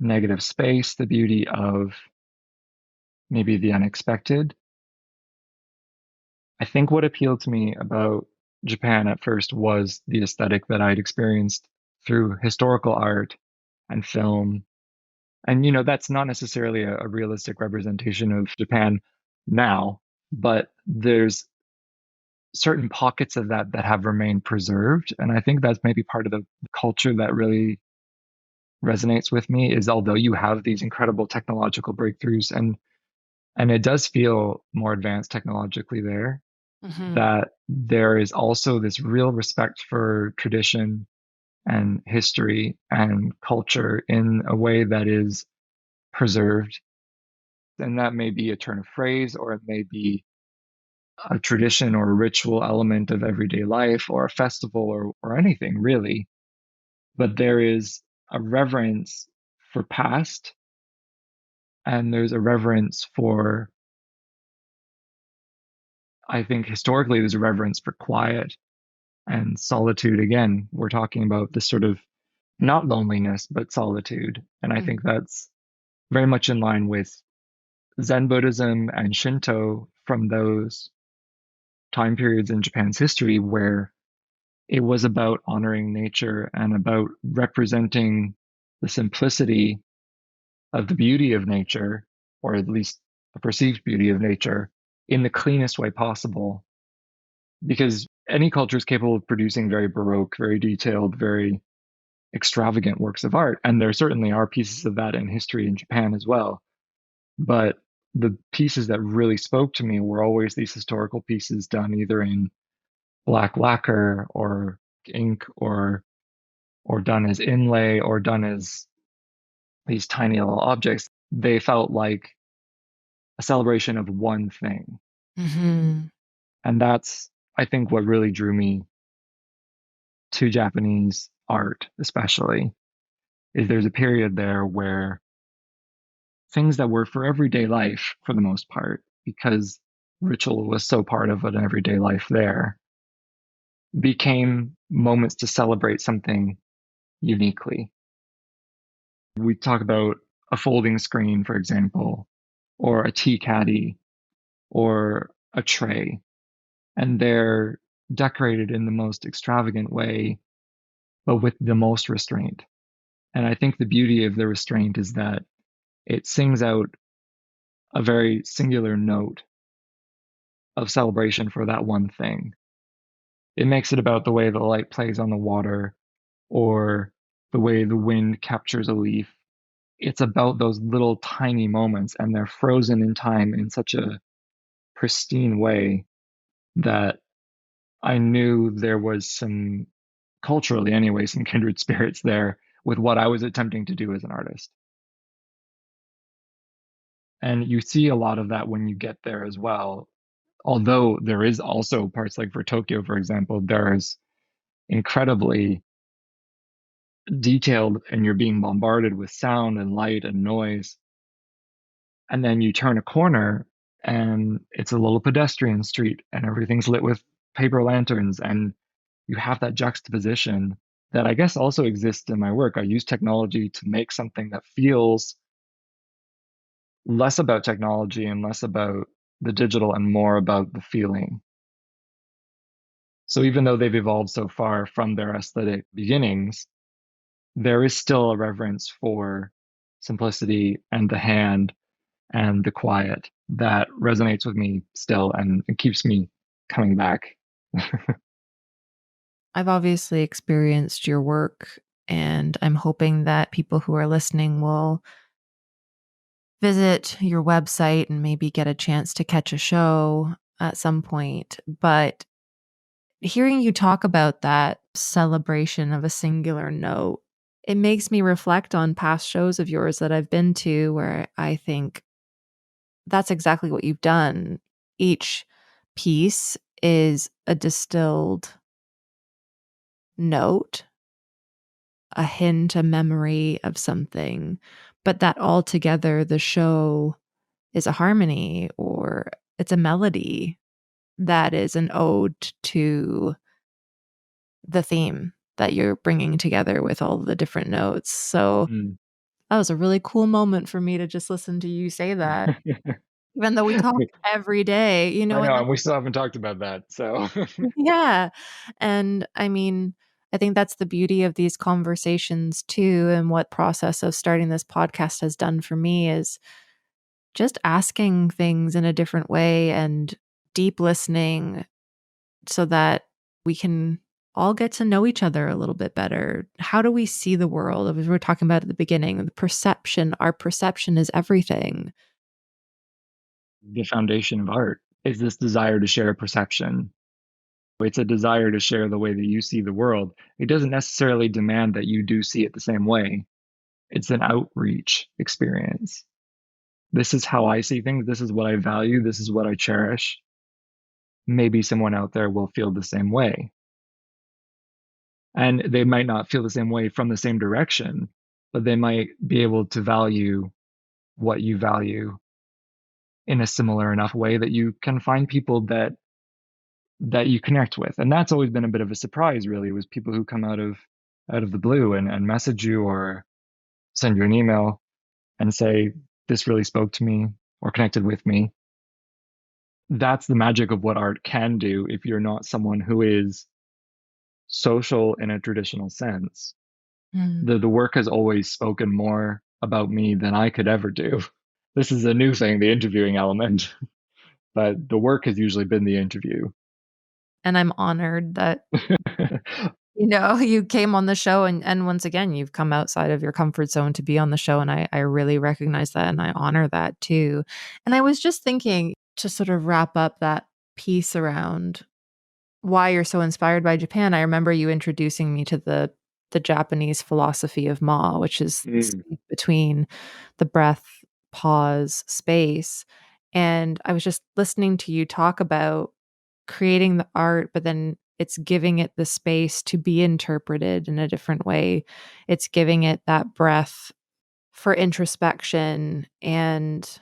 S2: negative space, the beauty of maybe the unexpected. I think what appealed to me about Japan at first was the aesthetic that I'd experienced through historical art and film. And, that's not necessarily a realistic representation of Japan now, but there's certain pockets of that that have remained preserved. And I think that's maybe part of the culture that really resonates with me is although you have these incredible technological breakthroughs and it does feel more advanced technologically there,
S1: Mhm.
S2: that there is also this real respect for tradition and history and culture in a way that is preserved. And that may be a turn of phrase, or it may be a tradition or a ritual element of everyday life or a festival or anything really. But there is a reverence for past and there's a reverence for, I think historically, there's a reverence for quiet and solitude. Again, we're talking about this sort of not loneliness, but solitude. And I think
S1: Mhm.
S2: that's very much in line with Zen Buddhism and Shinto from those time periods in Japan's history where it was about honoring nature and about representing the simplicity of the beauty of nature, or at least the perceived beauty of nature, in the cleanest way possible. Because any culture is capable of producing very Baroque, very detailed, very extravagant works of art. And there certainly are pieces of that in history in Japan as well. But the pieces that really spoke to me were always these historical pieces done either in black lacquer or ink or done as inlay or done as these tiny little objects. They felt like a celebration of one thing.
S1: Mhm.
S2: And that's, I think, what really drew me to Japanese art, especially, is there's a period there where things that were for everyday life, for the most part, because ritual was so part of an everyday life there, became moments to celebrate something uniquely. We talk about a folding screen, for example, or a tea caddy, or a tray, and they're decorated in the most extravagant way, but with the most restraint. And I think the beauty of the restraint is that it sings out a very singular note of celebration for that one thing. It makes it about the way the light plays on the water, or the way the wind captures a leaf. It's about those little tiny moments, and they're frozen in time in such a pristine way that I knew there was some, culturally anyway, some kindred spirits there with what I was attempting to do as an artist. And you see a lot of that when you get there as well. Although there is also parts like for Tokyo, for example, there's incredibly detailed and you're being bombarded with sound and light and noise. And then you turn a corner and it's a little pedestrian street and everything's lit with paper lanterns. And you have that juxtaposition that I guess also exists in my work. I use technology to make something that feels less about technology and less about the digital and more about the feeling. So even though they've evolved so far from their aesthetic beginnings, there is still a reverence for simplicity and the hand and the quiet that resonates with me still, and it keeps me coming back.
S1: I've obviously experienced your work, and I'm hoping that people who are listening will visit your website and maybe get a chance to catch a show at some point. But hearing you talk about that celebration of a singular note, it makes me reflect on past shows of yours that I've been to where I think that's exactly what you've done. Each piece is a distilled note, a hint, a memory of something, but that all together the show is a harmony or it's a melody that is an ode to the theme that you're bringing together with all the different notes. So
S2: Mm.
S1: that was a really cool moment for me to just listen to you say that, even though we talk every day,
S2: I
S1: and
S2: know,
S1: that's
S2: and we still haven't talked about that. So,
S1: yeah. And I mean, I think that's the beauty of these conversations too, and what process of starting this podcast has done for me is just asking things in a different way and deep listening so that we can all get to know each other a little bit better. How do we see the world? As we were talking about at the beginning, the perception, our perception is everything.
S2: the foundation of art is this desire to share perception. It's a desire to share the way that you see the world. It doesn't necessarily demand that you do see it the same way. It's an outreach experience. This is how I see things. This is what I value. This is what I cherish. Maybe someone out there will feel the same way. And they might not feel the same way from the same direction, but they might be able to value what you value in a similar enough way that you can find people that you connect with. And that's always been a bit of a surprise, really, was people who come out of the blue and message you or send you an email and say, this really spoke to me or connected with me. That's the magic of what art can do if you're not someone who is social in a traditional sense.
S1: Mm.
S2: The work has always spoken more about me than I could ever do. This is a new thing, the interviewing element, but the work has usually been the interview.
S1: And I'm honored that you came on the show and once again, you've come outside of your comfort zone to be on the show. And I really recognize that and I honor that too. And I was just thinking to sort of wrap up that piece around why you're so inspired by Japan. I remember you introducing me to the Japanese philosophy of Ma, which is
S2: Mm.
S1: between the breath, pause, space. And I was just listening to you talk about creating the art, but then it's giving it the space to be interpreted in a different way. It's giving it that breath for introspection and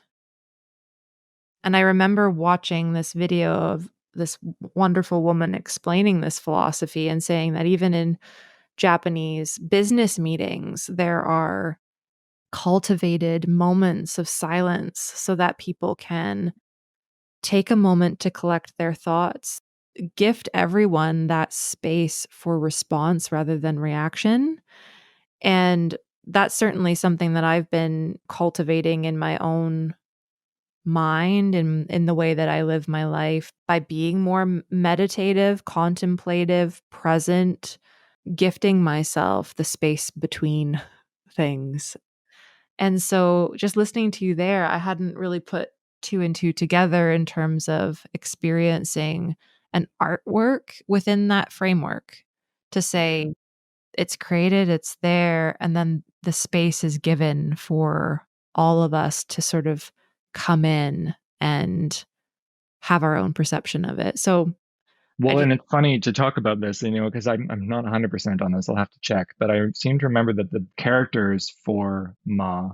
S1: I remember watching this video of this wonderful woman explaining this philosophy and saying that even in Japanese business meetings there are cultivated moments of silence so that people can take a moment to collect their thoughts, gift everyone that space for response rather than reaction. And that's certainly something that I've been cultivating in my own mind and in the way that I live my life by being more meditative, contemplative, present, gifting myself the space between things. And so just listening to you there, I hadn't really put two and two together in terms of experiencing an artwork within that framework to say it's created, it's there, and then the space is given for all of us to sort of come in and have our own perception of it. So I
S2: Well,
S1: just,
S2: and it's funny to talk about this, because I'm not 100% on this. I'll have to check, but I seem to remember that the characters for Ma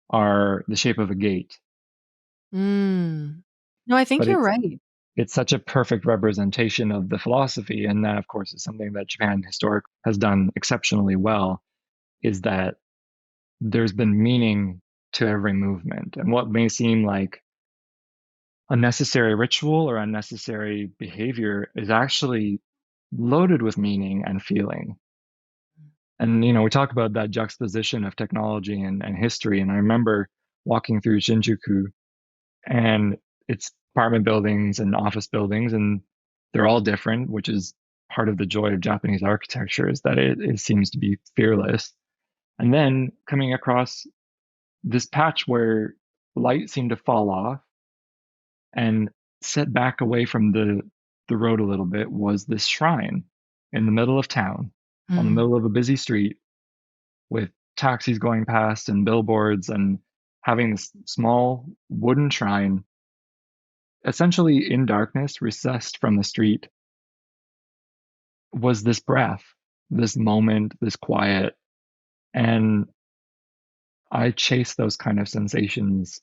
S2: are the shape of a gate.
S1: mm. No, I think
S2: But
S1: you're
S2: it's
S1: right.
S2: it's such a perfect representation of the philosophy, and that, of course, is something that Japan historically has done exceptionally well, is that there's been meaning to every movement. And what may seem like unnecessary ritual or unnecessary behavior is actually loaded with meaning and feeling. And we talk about that juxtaposition of technology and history. And I remember walking through Shinjuku, and it's apartment buildings and office buildings, and they're all different, which is part of the joy of Japanese architecture, is that it seems to be fearless. And then coming across this patch where light seemed to fall off and set back away from the road a little bit was this shrine in the middle of town, on the
S1: Mm.
S2: middle of a busy street, with taxis going past and billboards, and having this small wooden shrine essentially in darkness, recessed from the street, was this breath, this moment, this quiet. And I chase those kind of sensations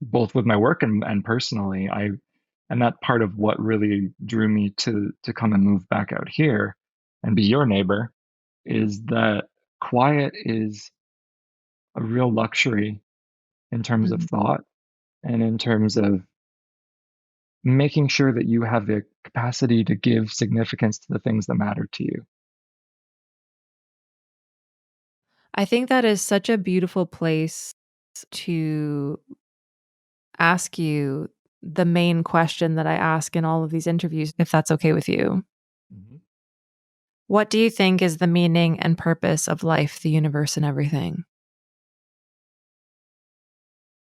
S2: both with my work and personally. And that part of what really drew me to come and move back out here and be your neighbor is that quiet is a real luxury in terms of
S1: Mhm.
S2: thought and in terms of making sure that you have the capacity to give significance to the things that matter to you.
S1: I think that is such a beautiful place to ask you the main question that I ask in all of these interviews, if that's okay with you.
S2: Mhm.
S1: What do you think is the meaning and purpose of life, the universe, and everything?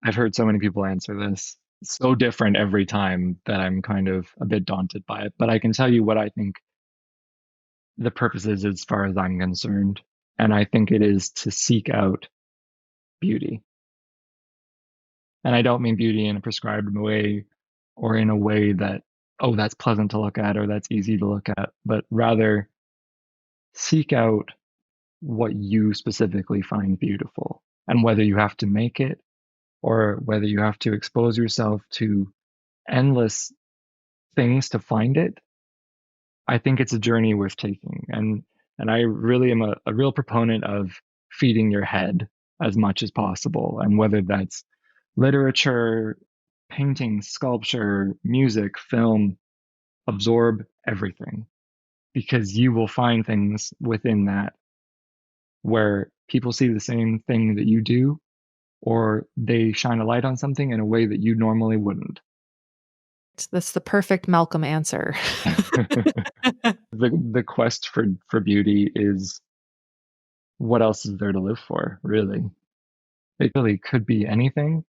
S2: I've heard so many people answer this. It's so different every time that I'm kind of a bit daunted by it. But I can tell you what I think the purpose is as far as I'm concerned. And I think it is to seek out beauty. And I don't mean beauty in a prescribed way or in a way that, oh, that's pleasant to look at or that's easy to look at, but rather seek out what you specifically find beautiful. And whether you have to make it or whether you have to expose yourself to endless things to find it, I think it's a journey worth taking. And I really am a real proponent of feeding your head as much as possible. And whether that's literature, painting, sculpture, music, film, absorb everything, because you will find things within that where people see the same thing that you do, or they shine a light on something in a way that you normally wouldn't.
S1: That's the perfect Malcolm answer.
S2: The quest for beauty is, what else is there to live for, really? It really could be anything.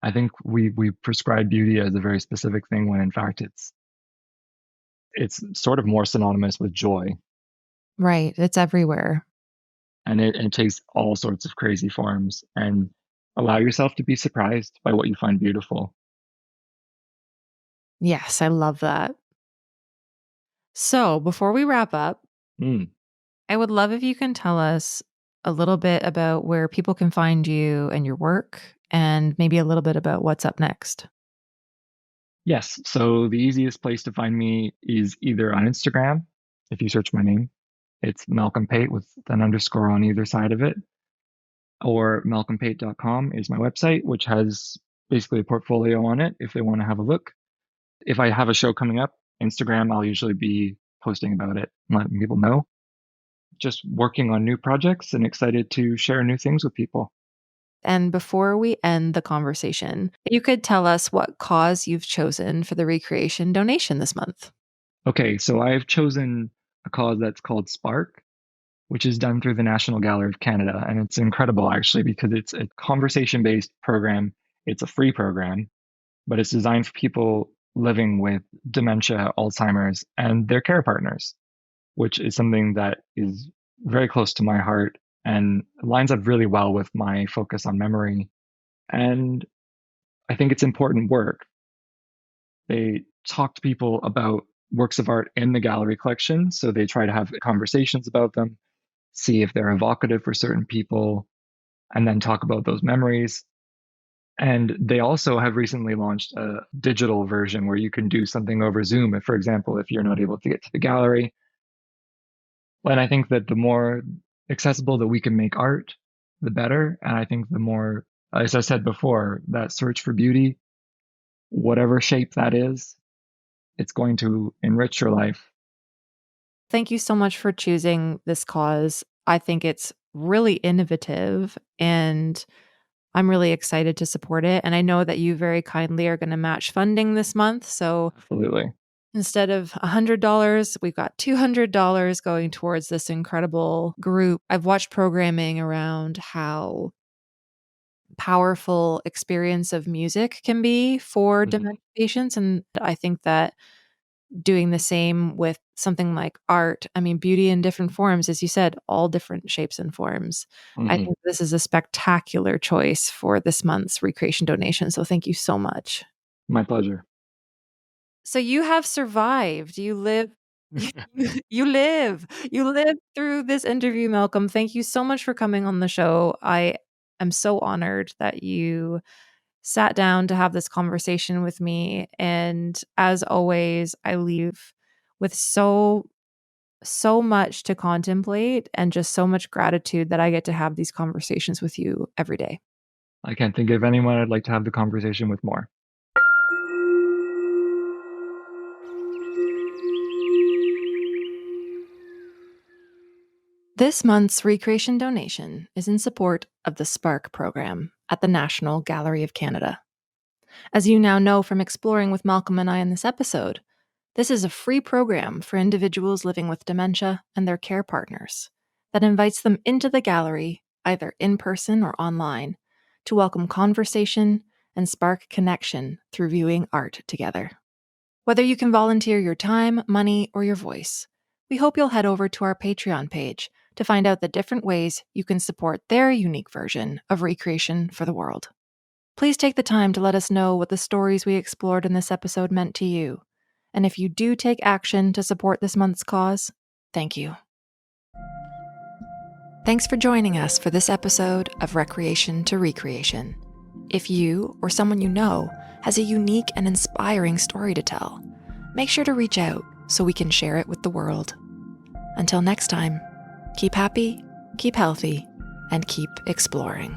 S2: I think we prescribe beauty as a very specific thing when in fact it's sort of more synonymous with joy,
S1: Right. It's everywhere.
S2: and it takes all sorts of crazy forms. And allow yourself to be surprised by what you find beautiful.
S1: Yes, I love that. So before we wrap up,
S2: Mm.
S1: I would love if you can tell us a little bit about where people can find you and your work, and maybe a little bit about what's up next.
S2: Yes. So the easiest place to find me is either on Instagram. If you search my name, it's Malcolm Pate with an underscore on either side of it, or malcolmpate.com is my website, which has basically a portfolio on it if they want to have a look. If I have a show coming up, Instagram, I'll usually be posting about it and letting people know. Just working on new projects and excited to share new things with people.
S1: And before we end the conversation, you could tell us what cause you've chosen for the recreation donation this month.
S2: Okay, so I've chosen a cause that's called Spark, which is done through the National Gallery of Canada. And it's incredible, actually, because it's a conversation-based program. It's a free program, but it's designed for people living with dementia, Alzheimer's, and their care partners, which is something that is very close to my heart and lines up really well with my focus on memory. And I think it's important work. They talk to people about works of art in the gallery collection. So they try to have conversations about them, see if they're evocative for certain people, and then talk about those memories. And they also have recently launched a digital version where you can do something over Zoom, if, for example, if you're not able to get to the gallery. And I think that the more accessible that we can make art, the better. And I think the more, as I said before, that search for beauty, whatever shape that is, it's going to enrich your life.
S1: Thank you so much for choosing this cause. I think it's really innovative and I'm really excited to support it. And I know that you very kindly are going to match funding this month. So
S2: Absolutely.
S1: instead of $100, we've got $200 going towards this incredible group. I've watched programming around how powerful experience of music can be for dementia patients. And I think that doing the same with something like art, I mean, beauty in different forms, as you said, all different shapes and forms. I think this is a spectacular choice for this month's recreation donation. So thank you so much.
S2: My pleasure.
S1: So you have survived. You live. You live through this interview, Malcolm. Thank you so much for coming on the show. I am so honored that you sat down to have this conversation with me. And as always, I leave with so much to contemplate and just so much gratitude that I get to have these conversations with you every day.
S2: I can't think of anyone I'd like to have the conversation with more.
S1: This month's recreation donation is in support of the Spark program at the National Gallery of Canada. As you now know from exploring with Malcolm and I in this episode, this is a free program for individuals living with dementia and their care partners that invites them into the gallery, either in person or online, to welcome conversation and spark connection through viewing art together. Whether you can volunteer your time, money, or your voice, we hope you'll head over to our Patreon page to find out the different ways you can support their unique version of recreation for the world. Please take the time to let us know what the stories we explored in this episode meant to you. And if you do take action to support this month's cause, thank you. Thanks for joining us for this episode of Recreation to Recreation. If you or someone you know has a unique and inspiring story to tell, make sure to reach out so we can share it with the world. Until next time, keep happy, keep healthy, and keep exploring.